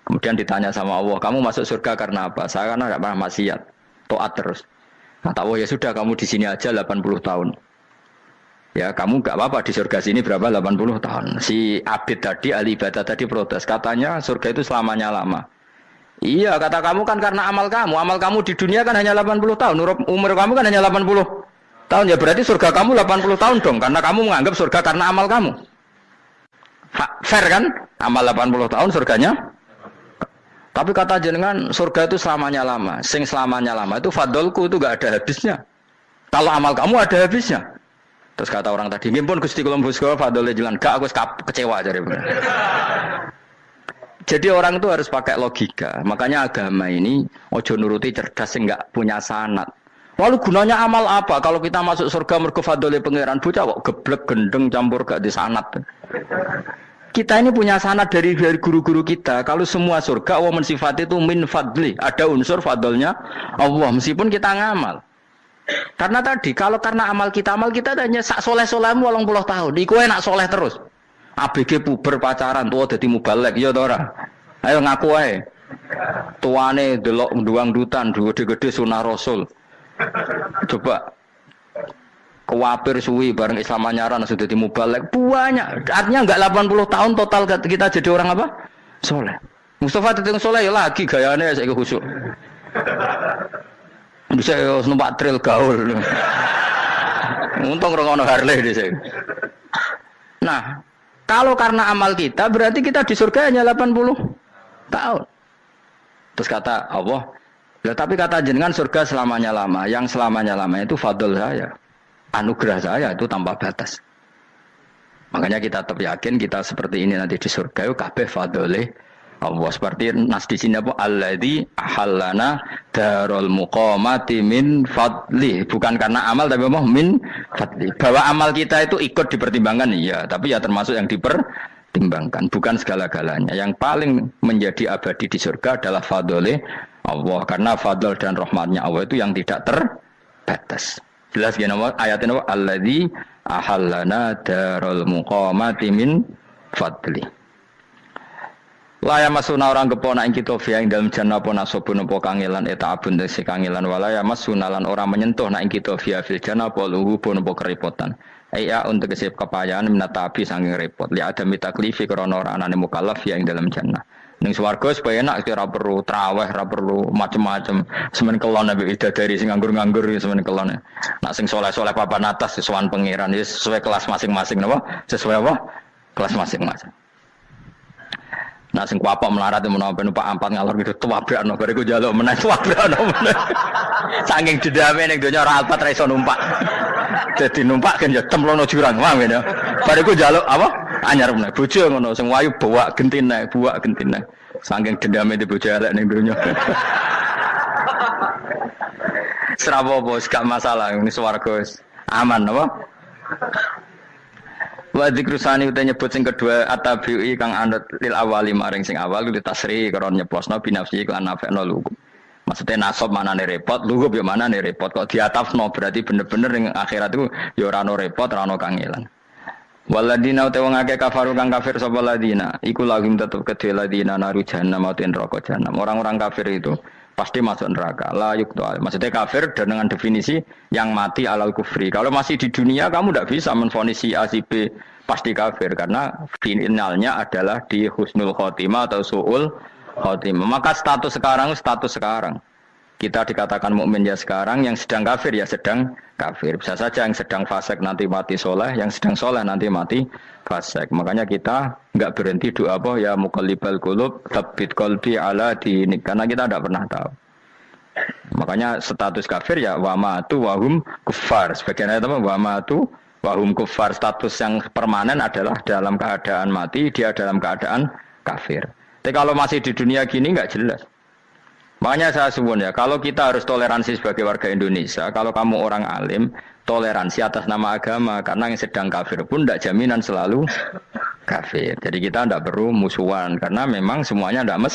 Kemudian ditanya sama Allah, "Kamu masuk surga karena apa?" "Saya karena enggak pernah maksiat, taat terus." Kata Allah, "Ya sudah kamu di sini aja 80 tahun." Ya kamu enggak apa-apa di surga sini berapa 80 tahun. Si Abid tadi, ahli ibadah tadi protes. Katanya surga itu selamanya lama. Iya, kata kamu kan karena amal kamu. Amal kamu di dunia kan hanya 80 tahun. Umur kamu kan hanya 80 tahun. Ya berarti surga kamu 80 tahun dong. Karena kamu menganggap surga karena amal kamu. Fair kan? Amal 80 tahun surganya. Tapi kata jenengan surga itu selamanya lama. Sing selamanya lama itu fadolku itu gak ada habisnya. Kalau amal kamu ada habisnya. Terus kata orang tadi, "Nggih pun Gusti kula mbus kula fadole jalan." Gak, aku kecewa jare. Jadi orang itu harus pakai logika. Makanya agama ini ojo nuruti cerdas yang nggak punya sanad. Lalu gunanya amal apa? Kalau kita masuk surga mergo fadhole pangeran bocah kok geblek gendeng campur gak di sanad. Kita ini punya sanad dari guru-guru kita. Kalau semua surga Allah mensifati itu min fadli, ada unsur fadlnya Allah meskipun kita ngamal. Karena tadi kalau karena amal kita hanya sak soleh-solehmu 80 tahun. Iku enak soleh terus. ABG puber pacaran tua dadi mubalek ya ta ora. Ayo ngaku ae. Tuane delok nduang dutan gede-gede sunah rasul. Coba kewapir suwi bareng Islam anyaran sudah dadi mubalek banyak. Artinya enggak 80 tahun total kita jadi orang apa? Soleh. Mustafa dadi soleh ya lagi gayane saiki khusyuk. Bisa numpak trail gaul. Untung ora ono Harley dhisik. Nah, kalau karena amal kita, berarti kita di surga hanya 80 tahun. Terus kata Allah, ya, tapi kata jenengan surga selamanya lama. Yang selamanya lama itu fadl saya. Anugerah saya itu tanpa batas. Makanya kita tetap yakin kita seperti ini nanti di surga itu kabeh fadlih Allah. Seperti nas di sini apa? Alladzi ahallana darul muqamati min fadli. Bukan karena amal tapi apa? Min fadli. Bahwa amal kita itu ikut dipertimbangkan iya, tapi ya termasuk yang dipertimbangkan, bukan segala-galanya. Yang paling menjadi abadi di surga adalah fadlih Allah, karena fadl dan rahmatnya Allah itu yang tidak terbatas. Jelas ya nama ayatnya apa? Alladzi ahallana darul muqamati min fadli. Laya masuna orang kepona ing kita via ing dalam jannah pona sobun apa kangelan eta abun desi kangelan walaya masuna lan orang menyentuh nak ing kita via fil jannah apa luhu pun apa kerepotan. Iya untuk kesip kepayahan minata api saking repot. Li ada mitaklifi krana ora anane mukallaf via ing dalam jannah. Ning swarga supaya enak ora perlu traweh, ora perlu macam-macam. Semen kelon ambek widadari sing nganggur-nganggur semen kelon. Nak sing saleh-saleh papan atas sesuai pangeran sesuai kelas masing-masing napa? Sesuai apa? Kelas masing-masing. Nah sing kuapa melarat menawa numpak ampat ngalor gitu tuwabrakno bariku njaluk meneh tuwabrakno meneh. Saking dendame ning donya ora alpat ra iso numpak. Dadi numpak kan ya templono jurang wae ya. Bariku njaluk apa? Anyar meneh. Bojo ngono sing wayu buak gentine. Saking dendame di bojo elek ning donya. Serapo bos gak masalah ini swarga aman apa? Wa dzikrusani uta nyebut sing kedua atabi'i kang anut lil awali maring sing awal kudu tasri karo nyeplosno binafsi lan nafekno lugu. Maksudnya nasab manane repot, lugu yo manane repot kok diatafno berarti bener-bener ning akhirat itu ya ora ono repot, ora ono kangelan. Waladina uta wong akeh kafaru kang kafir sapa ladina, iku lagim tetep kedhe ladina naru jahannam mauten neraka jahannam. Orang-orang kafir itu pasti masuk neraka. La yuqtal. Maksudnya kafir dan dengan definisi yang mati alal kufri. Kalau masih di dunia kamu tidak bisa menvonis si A si B pasti kafir karena finalnya adalah di husnul khotimah atau suul khotimah. Maka status sekarang. Kita dikatakan mukmin ya sekarang, yang sedang kafir ya sedang kafir. Bisa saja yang sedang fasik nanti mati soleh, yang sedang soleh nanti mati fasik. Makanya kita enggak berhenti doa apa ya muqallibal qulub tsabbit qalbi ala dinik, karena kita tidak pernah tahu. Makanya status kafir ya wa matu wa hum kuffar. Sebagian ayat apa wa matu wa hum kuffar, status yang permanen adalah dalam keadaan mati, dia dalam keadaan kafir. Tapi kalau masih di dunia gini enggak jelas. Makanya saya suwun ya, kalau kita harus toleransi sebagai warga Indonesia, kalau kamu orang alim, toleransi atas nama agama, karena yang sedang kafir pun tidak jaminan selalu kafir. Jadi kita tidak perlu musuhan, karena memang semuanya tidak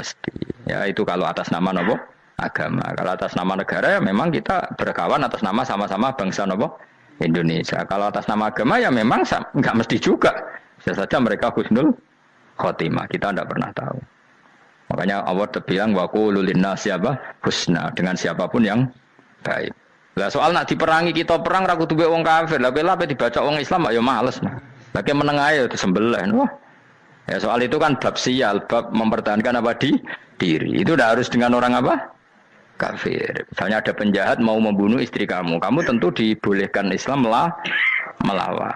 mesti. Ya itu kalau atas nama nopo agama. Kalau atas nama negara ya memang kita berkawan atas nama sama-sama bangsa nopo Indonesia. Kalau atas nama agama ya memang nggak mesti juga. Bisa saja mereka husnul khotimah, kita tidak pernah tahu. Makanya Allah terbilang wa qulu linnasi siapa husna, dengan siapapun yang baik. Lah soal nak diperangi kita perang ra kudu wong kafir. Lah kowe dibaca wong Islam ya males. Lah ke meneng ae disembelih. Wah. Ya soal itu kan bab sial, bab mempertahankan apa diri. Itu udah harus dengan orang apa? Kafir. Misalnya ada penjahat mau membunuh istri kamu tentu dibolehkan Islam melawan.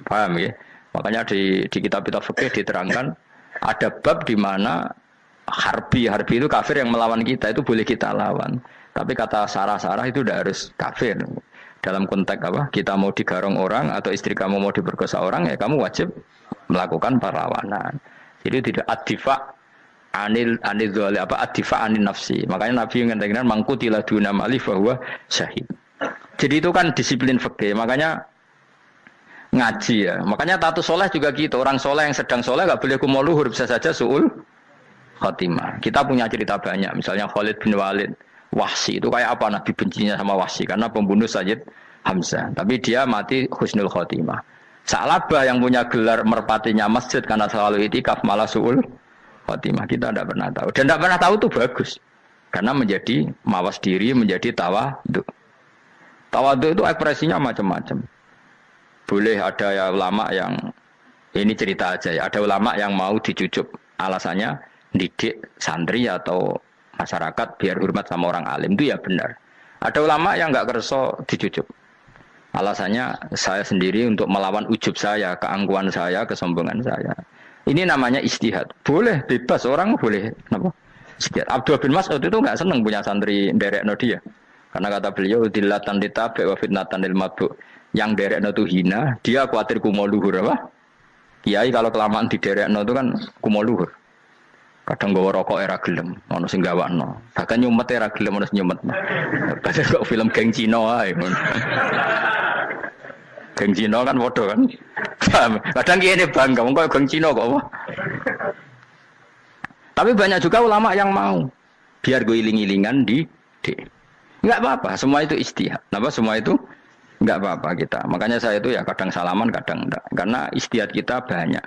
Paham ya? Makanya di kitab-kitab fikih diterangkan ada bab di mana harbi itu kafir yang melawan kita itu boleh kita lawan. Tapi kata sarah itu udah harus kafir. Dalam konteks apa? Kita mau digarong orang atau istri kamu mau diperkosa orang ya kamu wajib melakukan perlawanan. Jadi tidak adifa anil dzali apa adifa anin nafsi. Makanya Nabi mengatakan mangkutila duna mali bahwa syahid. Jadi itu kan disiplin fikih. Makanya ngaji ya. Makanya tatus soleh juga gitu. Orang soleh yang sedang soleh nggak boleh kumo luhur, bisa saja suul khotimah. Kita punya cerita banyak. Misalnya Khalid bin Walid, Wahsy itu kayak apa Nabi bencinya sama Wahsy karena pembunuh Sayyid Hamzah. Tapi dia mati husnul khotimah. Sa'labah yang punya gelar merpatinya masjid karena selalu itikaf malah suul khotimah. Kita tidak pernah tahu. Dan tidak pernah tahu itu bagus. Karena menjadi mawas diri, menjadi tawadhu. Tawadhu itu ekspresinya macam-macam. Boleh ada ya ulama yang, ini cerita aja ya, ada ulama yang mau dicucup. Alasannya didik santri atau masyarakat biar hormat sama orang alim. Itu ya benar. Ada ulama yang nggak kerso dicucup. Alasannya saya sendiri untuk melawan ujub saya, keangkuhan saya, kesombongan saya. Ini namanya istihad. Boleh, bebas orang boleh. Kenapa? Istihad. Abdul bin Mas'ud itu nggak senang punya santri nderekno dia. Karena kata beliau, dillatan ditabe wa fitnatan lil mabuk. Yang nderekno itu hina, dia khawatir kumo luhur apa? Kiai kalau kelamaan di nderekno itu kan kumo luhur. Kadang gawa rokok era gelem, ono sing gawakno. Bahkan nyumet era gelem ono nyumet. Padahal kok film geng Cina ae. Geng Cina kan bodoh kan. Kadang kiye bangga, kok geng Cina kok apa? Tapi banyak juga ulama yang mau biar gue iling-ilingan di. Enggak apa-apa, semua itu istihad. Kenapa semua itu enggak apa-apa kita. Makanya saya itu ya kadang salaman, kadang enggak. Karena istihad kita banyak.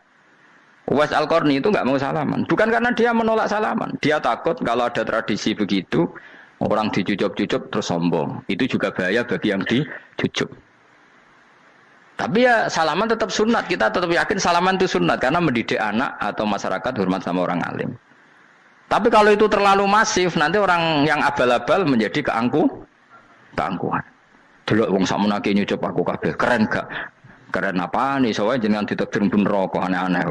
Uwais Al-Qarni itu enggak mau salaman. Bukan karena dia menolak salaman. Dia takut kalau ada tradisi begitu, orang dicucup-cucup terus sombong. Itu juga bahaya bagi yang dicucup. Tapi ya salaman tetap sunat. Kita tetap yakin salaman itu sunat. Karena mendidik anak atau masyarakat hormat sama orang alim. Tapi kalau itu terlalu masif, nanti orang yang abal-abal menjadi keangkuhan. Delok wong sakmenake nyucup aku kabeh, keren gak? Keren apa nih? Soalnya jangan ditakdir pun rokok aneh-aneh.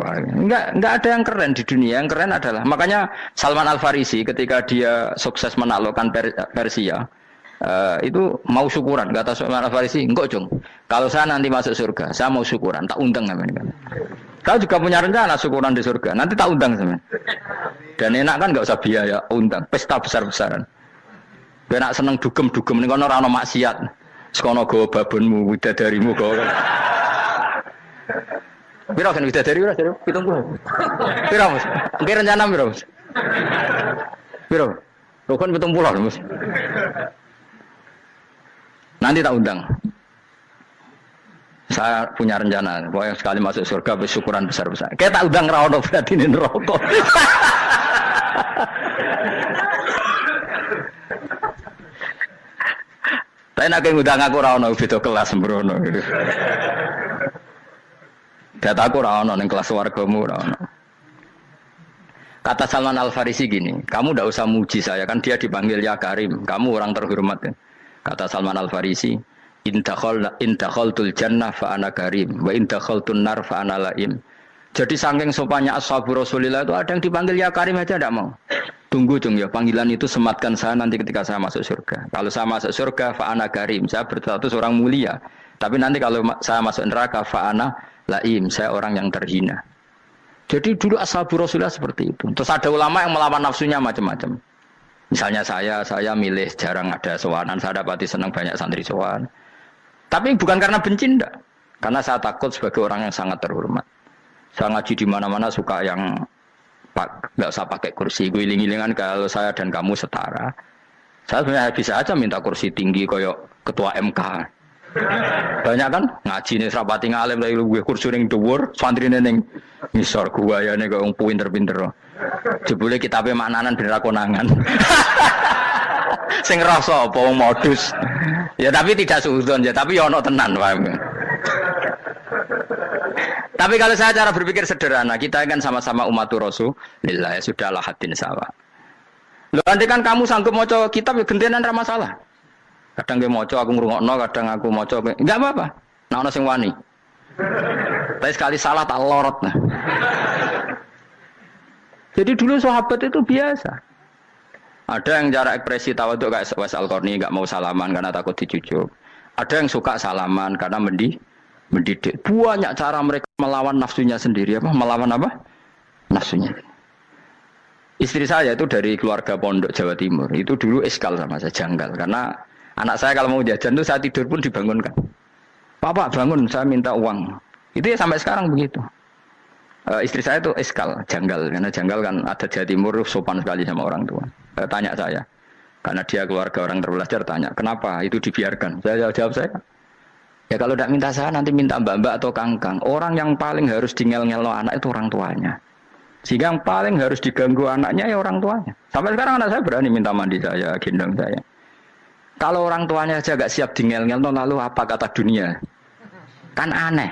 Enggak ada yang keren di dunia. Yang keren adalah makanya Salman Al Farisi ketika dia sukses menaklukkan Persia itu mau syukuran. Kata Salman Al Farisi, enggak Jong. Kalau saya nanti masuk surga, saya mau syukuran. Tak undang namanya. Kau juga punya rencana syukuran di surga. Nanti tak undang sama. Dan enak kan enggak usah biaya undang. Pesta besar-besaran. Enak seneng dugem-dugem ning kono ora ono maksiat. Sekono gawa babonmu, widadarimu gawa. Piro kan widadari ora jare 70. Piro Mas? Engke rencana piro Mas? Piro? Rukun 70 Mas. Nanti tak undang. Saya punya rencana, pokoknya sekali masuk surga bersyukuran besar-besar. Kayak tak undang ra ono berarti ning neraka. Tapi nek ngundang aku ra ono beda kelas sembrono. Dataku ora ono ning kelas wargamu ora ono. Kata Salman Al Farisi gini, kamu ndak usah muji saya kan dia dipanggil ya Karim, kamu orang terhormat ya. Kata Salman Al Farisi, in dakhaltul jannah fa ana karim wa in dakhaltun nar fa ana laim. Jadi saking sopannya ashabu Rasulillah itu ada yang dipanggil ya Karim aja enggak mau. Tunggu Jung ya, panggilan itu sematkan saya nanti ketika saya masuk surga. Kalau saya masuk surga fa ana karim, saya berstatus orang mulia. Tapi nanti kalau saya masuk neraka fa ana laim, saya orang yang terhina. Jadi dulu ashabu Rasulullah seperti itu. Terus ada ulama yang melawan nafsunya macam-macam. Misalnya saya milih jarang ada sowanan, saya dapati senang banyak santri sowan. Tapi bukan karena benci enggak. Karena saya takut sebagai orang yang sangat terhormat. Saya ngaji di mana-mana suka yang enggak usah pakai kursi, guling-gulingan kalau saya dan kamu setara. Saya sebenarnya bisa aja minta kursi tinggi koyok ketua MK. Banyak kan ngaji nih serapati ngalim lagi gue kursi ning dhuwur santri ning ngisor guayane kok wong pinter-pinter. Jebule kitabe maknanan ben ra konangan. Sing ngrasa apa wong modus. Ya tapi tidak suudzon ya, tapi ya ono tenan paham. Tapi kalau saya cara berpikir sederhana, kita kan sama-sama umatur Rasulullah, ya sudahlah hadin sawa. Lho andai kan kamu sanggup maca kitab ya gentenan ra masalah. Kadang gue moco aku ngrungokno, kadang aku moco enggak apa-apa. Nek ana sing wani. Tapi sekali salah tak lorot nah. Jadi dulu sahabat itu biasa. Ada yang cara ekspresi tawadhu kayak Uwais Al-Qarni enggak mau salaman karena takut dicucuk. Ada yang suka salaman karena mendidik. Banyak cara mereka melawan nafsunya sendiri apa? Melawan apa? nafsunya. Istri saya itu dari keluarga pondok Jawa Timur. Itu dulu eskal sama saya, janggal. Karena anak saya kalau mau jajan tuh saya tidur pun dibangunkan. Pak bangun, saya minta uang. Itu ya sampai sekarang begitu. Istri saya itu eskal, janggal. Karena janggal kan ada Jawa Timur sopan sekali sama orang tua. Tanya saya. Karena dia keluarga orang terpelajar, tanya, kenapa itu dibiarkan? Saya jawab saya. Ya kalau tidak minta saya, nanti minta mbak-mbak atau kangkang. Orang yang paling harus dingel-ngelo anak itu orang tuanya. Sehingga yang paling harus diganggu anaknya ya orang tuanya. Sampai sekarang anak saya berani minta mandi saya, gendong saya. Kalau orang tuanya saja gak siap dingel-ngel, lalu apa kata dunia? Kan aneh.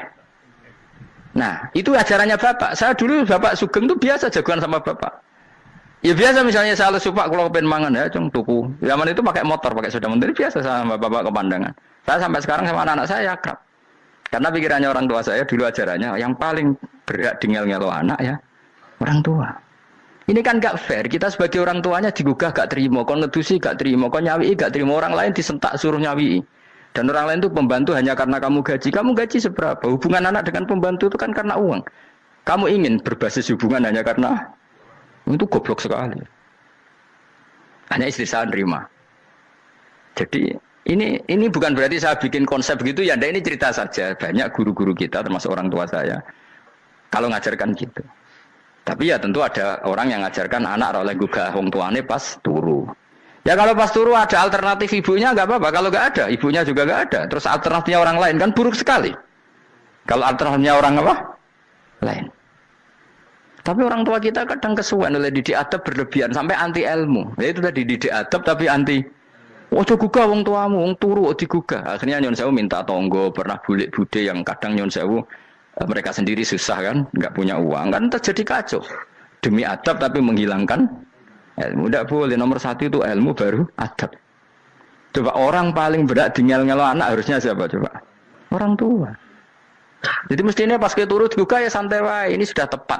Nah, itu ajarannya bapak. Saya dulu bapak Sugeng itu biasa jagoan sama bapak. Ya biasa misalnya saya lesu pak kalau pengen mangan ya, cung tuku. Zaman itu pakai motor, pakai sepeda motor biasa sama bapak ke pandangan. Saya sampai sekarang sama anak-anak saya akrab. Karena pikirannya orang tua saya dulu ajarannya yang paling berat dingel-ngelo anak ya. Orang tua. Ini kan gak fair. Kita sebagai orang tuanya digugah gak terima. Kon ngedusi gak terima. Kon nyawi gak terima. Orang lain disentak suruh nyawi. Dan orang lain itu pembantu hanya karena kamu gaji. Kamu gaji seberapa? Hubungan anak dengan pembantu itu kan karena uang. Kamu ingin berbasis hubungan hanya karena itu goblok sekali. Hanya istri saya nerima. Jadi ini bukan berarti saya bikin konsep begitu ya. Ini cerita saja. Banyak guru-guru kita termasuk orang tua saya. Kalau ngajarkan gitu. Tapi ya tentu ada orang yang ngajarkan anak oleh gugah wong tuane pas turu. Ya kalau pas turu ada alternatif ibunya nggak apa-apa. Kalau nggak ada, ibunya juga nggak ada. Terus alternatifnya orang lain kan buruk sekali. Kalau alternatifnya orang apa? Lain. Tapi orang tua kita kadang kesuwen oleh didik adab berlebihan sampai anti ilmu. Ya itu tadi didik adab tapi anti. Ojo gugah wong tuamu, wong turu digugah. Akhirnya nyon sewu minta tonggo, pernah bulik bude yang kadang nyon sewu mereka sendiri susah kan, nggak punya uang kan terjadi kacau. Demi adab tapi menghilangkan ilmu. Tidak boleh. Nomor satu itu ilmu baru adab. Coba orang paling berat dingel-ngelo anak harusnya siapa coba? Orang tua. Jadi mestinya pas ke turut juga ya santai wae. Ini sudah tepat.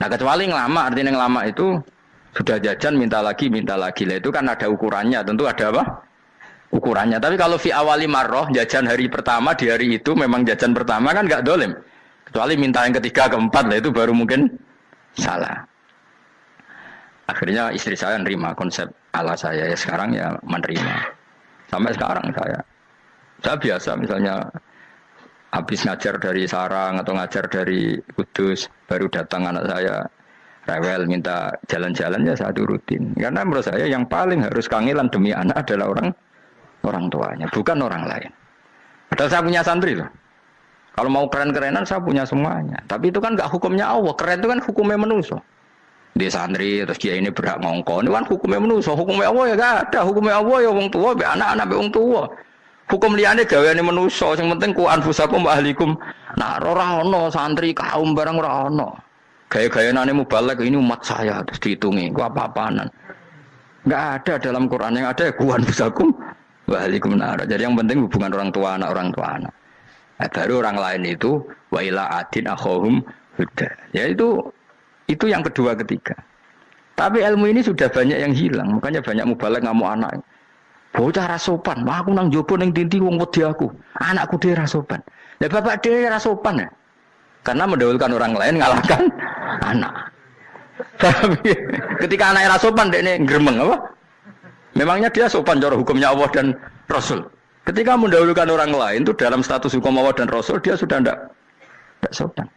Nah kecuali ngelama, artinya ngelama itu sudah jajan minta lagi lah itu kan ada ukurannya. Tentu ada apa? Ukurannya. Tapi kalau fi awali marroh jajan hari pertama di hari itu memang jajan pertama kan nggak dolim. Kecuali minta yang ketiga keempat lah itu baru mungkin salah. Akhirnya istri saya nerima konsep ala saya ya sekarang ya menerima. Sampai sekarang saya biasa misalnya habis ngajar dari Sarang atau ngajar dari Kudus baru datang anak saya rewel minta jalan-jalan ya saya turutin. Karena menurut saya yang paling harus kangelan demi anak adalah orang tuanya, bukan orang lain. Padahal saya punya santri loh. Kalau mau keren-kerenan saya punya semuanya. Tapi itu kan nggak hukumnya Allah. Keren itu kan hukumnya manusia. Di santri terus dia ini berhak ngongkon. Itu kan hukumnya manusia. Hukumnya Allah ya gak ada. Hukumnya Allah ya wong tua, be anak-anak be wong tua. Hukum liyane gaweane manusia. Yang penting ku anfusakum wa ahlikum. Nah, ora ono santri kaum barang ora ono. Gaya-gayaane mubalek ini umat saya terus dihitungi. Ku apa-apaanan. Enggak ada dalam Quran yang ada ya ku anfusakum Waalaikumsalam. Jadi yang penting hubungan orang tua anak. Nah, baru orang lain itu wa ila adin akhahum huda. Ya itu yang kedua ketiga. Tapi ilmu ini sudah banyak yang hilang. Makanya banyak mubalek ngamuk anak. Bocah rasopan. Wah aku nang jopo ning dinti wong wedi aku. Anakku dhewe rasopan. Lah bapak dhewe rasopan ya. Karena mendahulukan orang lain ngalahkan anak. Tapi ketika anaknya rasopan dekne gremeng apa? Memangnya dia sopan cara hukumnya Allah dan Rasul. Ketika mendahulukan orang lain itu dalam status hukum Allah dan Rasul dia sudah tidak sopan.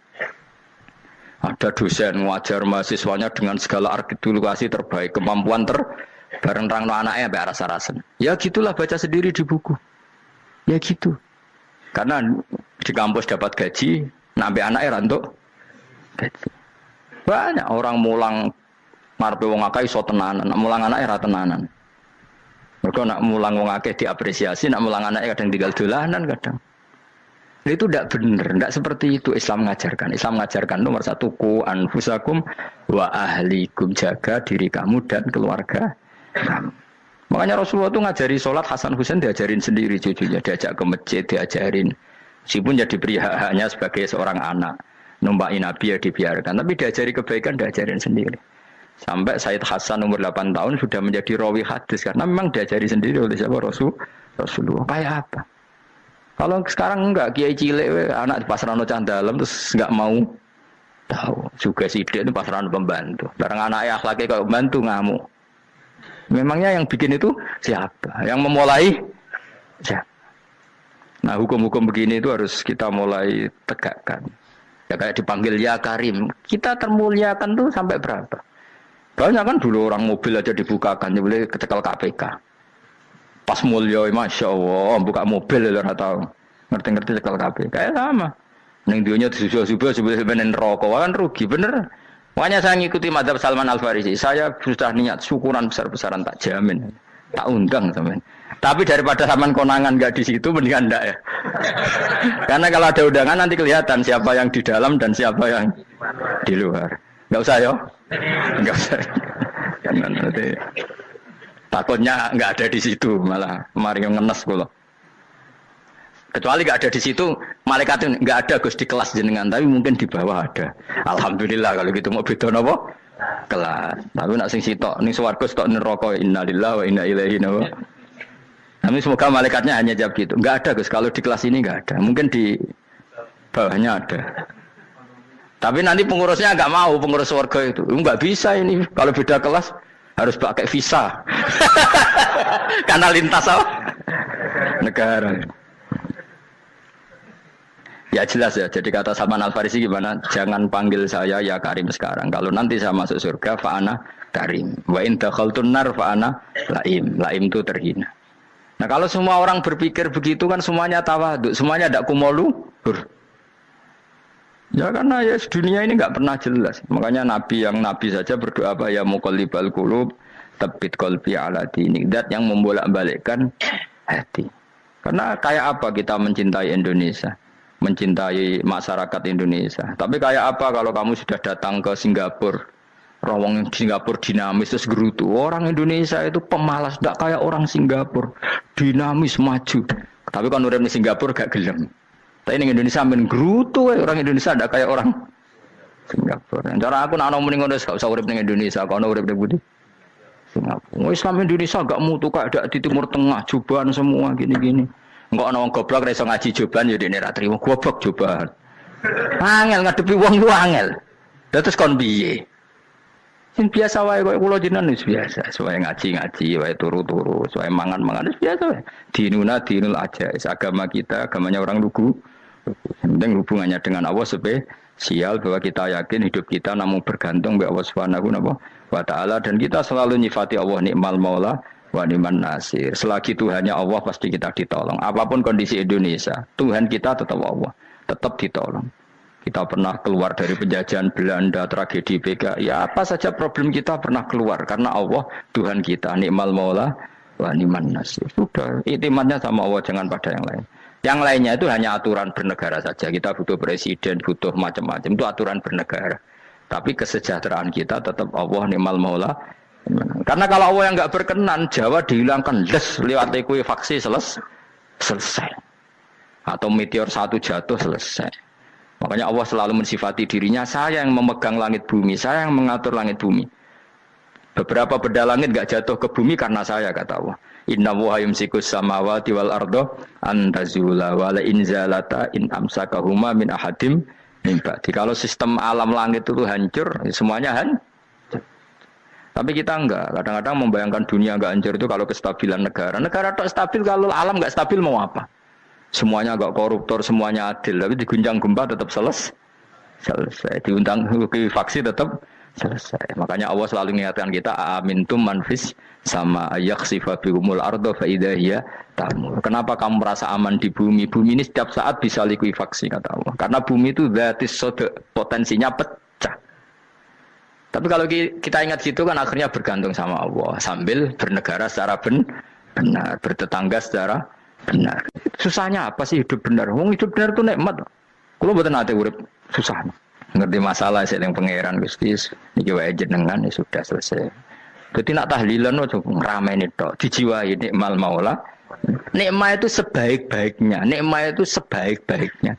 Ada dosen ngajar mahasiswanya dengan segala artikulasi terbaik, kemampuan bareng terang anaknya sampai rasa-rasen. Ya gitulah baca sendiri di buku. Ya gitu. Karena di kampus dapat gaji, nambe anaknya rantuk gaji. Banyak orang mulang ngarepe wong akeh iso tenanan, mulang anaknya ra tenanan. Mereka nak mulang wong akeh diapresiasi, nak mulang anaknya kadang tinggal dolanan kadang. Itu tidak benar, tidak seperti itu Islam mengajarkan. Islam mengajarkan nomor satu ku anfusakum wa ahlikum, jaga diri kamu dan keluarga kamu. Makanya Rasulullah itu ngajari sholat Hasan Husain diajarin sendiri cucunya, diajak ke masjid diajarin. Meskipun jadi beri hak-haknya sebagai seorang anak, numpaki Nabi ya dibiarkan, tapi diajari kebaikan diajarin sendiri. Sampai Sayyid Hasan umur 8 tahun sudah menjadi rawi hadis karena memang diajari sendiri oleh siapa Rasulullah. Kayak apa? Kalau sekarang enggak, kiai cilik anak di pasar ono cah dalem terus enggak mau Tahu. Juga sidik itu pasaran pembantu. Barang anaknya akhlaknya kayak pembantu ngamuk. Memangnya yang bikin itu siapa? Yang memulai siapa? Nah hukum-hukum begini itu harus kita mulai tegakkan. Ya kayak dipanggil ya Karim. Kita termuliakan tuh sampai berapa? Banyak kan dulu orang mobil aja dibukakan, ya boleh kecekel KPK. Pas mulia, masya Allah, buka mobil ya tahu. Ngerti-ngerti cekel KPK. Kayak sama. Neng dunia disusul-susul sebenarnya rokok kan rugi bener. Makanya saya ngikuti mazhab Salman Al Farisi. Saya sudah niat syukuran besar-besaran tak jamin, tak undang teman. Tapi daripada saman konangan nggak di situ, mendingan enggak ya. Karena kalau ada undangan nanti kelihatan siapa yang di dalam dan siapa yang di luar. Nggak usah ya, nggak usah. Karena nanti takutnya nggak ada di situ, malah mari yang ngenes kulo. Kecuali nggak ada di situ, malaikat itu nggak ada Gus di kelas jenengan, tapi mungkin di bawah ada. Alhamdulillah kalau gitu mau beda nopo kelas. Tapi nak sing sitok ning swarga sitok neraka innalillahi wa inna ilaihi raji'un. Tapi semoga malaikatnya hanya jawab gitu. Enggak ada Gus, kalau di kelas ini enggak ada. Mungkin di bawahnya ada. Tapi nanti pengurusnya enggak mau, pengurus warga itu. Enggak bisa ini. Kalau beda kelas harus pakai visa. Karena lintas apa? Negara. Ya jelas ya. Jadi kata Salman Al Farisi gimana? Jangan panggil saya ya Karim sekarang. Kalau nanti saya masuk surga, fa'ana Karim. Wa in dakhaltun nar fa'ana Laim. Laim itu terhina. Nah kalau semua orang berpikir begitu kan semuanya tawaduk, semuanya ada kumoluhur. Ya karena ya dunia ini nggak pernah jelas. Makanya Nabi yang Nabi saja berdoa apa ya muqallibal qulub tsabbit qalbi ala dinik. Dat yang membolak-balikkan hati. Karena kayak apa kita mencintai Indonesia, mencintai masyarakat Indonesia. Tapi kayak apa kalau kamu sudah datang ke Singapura? Rawang Singapura dinamis terus gerutu. Orang Indonesia itu pemalas, tidak kayak orang Singapura. Dinamis, maju. Tapi kalau urip di Singapura gak gelem. Tapi di Indonesia men gerutu, orang Indonesia tidak kayak orang Singapura. Cara aku nak ngomong ngono gak usah urip di Indonesia, kalau urip di Budi. Singapura. Islam Indonesia gak mutu kayak ada di Timur Tengah, jubahan semua gini-gini. Enggak ana wong goblok ra iso ngaji jubahan ya dene ra trimo goblok jubahan. Angel ngadepi wong ku angel. Terus kon piye? Sing biasa wae koyo kula jenengan wis biasa, wae ngaji-ngaji, wae turu-turu, wae mangan-mangan wis biasa wae. Dinul aja, agama kita, agamanya orang lugu. Penting hubungannya dengan Allah spesial bahwa kita yakin hidup kita namun bergantung kepada Allah Subhanahu wa taala dan kita selalu nyifati Allah nikmal maula wa ni'man nasir. Selagi Tuhannya Allah pasti kita ditolong. Apapun kondisi Indonesia, Tuhan kita tetap Allah, tetap ditolong. Kita pernah keluar dari penjajahan Belanda, tragedi PKI, ya apa saja problem kita pernah keluar karena Allah Tuhan kita, nikmal maula wa ni'man nasir. Sudah, iktimatnya sama Allah, jangan pada yang lain. Yang lainnya itu hanya aturan bernegara saja. Kita butuh presiden, butuh macam-macam, itu aturan bernegara. Tapi kesejahteraan kita tetap Allah nikmal maula. Karena kalau Allah yang enggak berkenan, Jawa dihilangkan lewat likuifaksi selesai. Atau meteor satu jatuh selesai. Makanya Allah selalu mensifati dirinya, saya yang memegang langit bumi, saya yang mengatur langit bumi. Beberapa benda langit enggak jatuh ke bumi karena saya, kata Allah. Inna wa yumsikus samawati wal ardo antazula wa la inzalata in amsakahuma min ahadim min ba'di. Kalau sistem alam langit itu hancur, semuanya hancur. Tapi kita enggak, kadang-kadang membayangkan dunia enggak hancur itu kalau kestabilan negara. Negara tak stabil, kalau alam enggak stabil mau apa? Semuanya enggak koruptor, semuanya adil, tapi diguncang gempa tetap selesai. Diundang faksi tetap selesai. Makanya Allah selalu mengingatkan kita, amintum manfis sama yaksifa bihumul ardo fa idza hiya tamur. Kenapa kamu merasa aman di bumi? Bumi ini setiap saat bisa likuifaksi, kata Allah. Karena bumi itu dzatis sodok, potensinya pecah. Tapi kalau kita ingat situ kan akhirnya bergantung sama Allah sambil bernegara secara benar, bertetangga secara benar. Susahnya apa sih hidup benar? Wong hidup benar itu nikmat. Kalau mboten nate urip susah. Ngerti masalah sing pangeran Gusti niki wae jenengan ya sudah selesai. Dadi nak tahlilan ojo ngrameni tok, dijiwai nikmal maula. Nikmat itu sebaik-baiknya, nikmat itu sebaik-baiknya.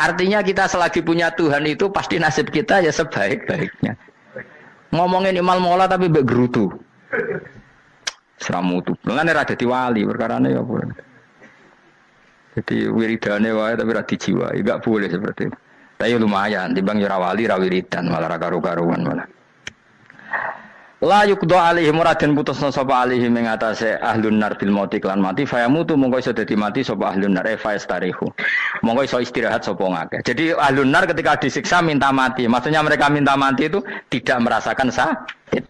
Artinya kita selagi punya Tuhan itu pasti nasib kita ya sebaik-baiknya. Ngomongin nikmal maula tapi mbek gerutu. Seramutu. Lengane ra dadi wali perkarane ya apa. Jadi wiridane wae tapi ra dijiwai, enggak boleh seperti itu. Tapi lumayan timbang yo ra wali ra wiridan malah ra karu-karuan malah. La yuqda alaihim raden putusna sapa alaihim ing atase ahlun nar bil mauti lan mati fayamutu mongko iso dadi mati sapa ahlun nar faistarihu. Mongko iso istirahat sapa ngakeh. Jadi ahlun nar ketika disiksa minta mati. Maksudnya mereka minta mati itu tidak merasakan sakit.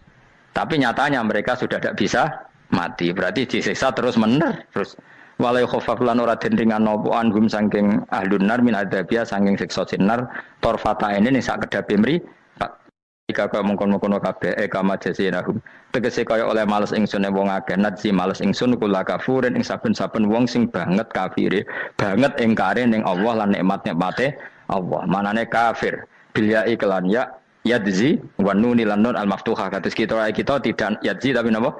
Tapi nyatanya mereka sudah tidak bisa mati. Berarti disiksa terus terus walai khofaf lan ora den ringan napa anhum saking ahlun nar min adzabia saking siksa sinar torfata ini sak kedape mri jika kau mengkono-kono kabeh kama jasinahum tegese kaya oleh males ingsun wong akeh nadzi males ingsun kula kafurin ing saben-saben wong sing banget kafire banget ingkare ning Allah lan nikmat-nikmate Allah manane kafir bilya iklan ya yadzi wa nunil nun al maftuhah kados kita tidak yadzi tapi napa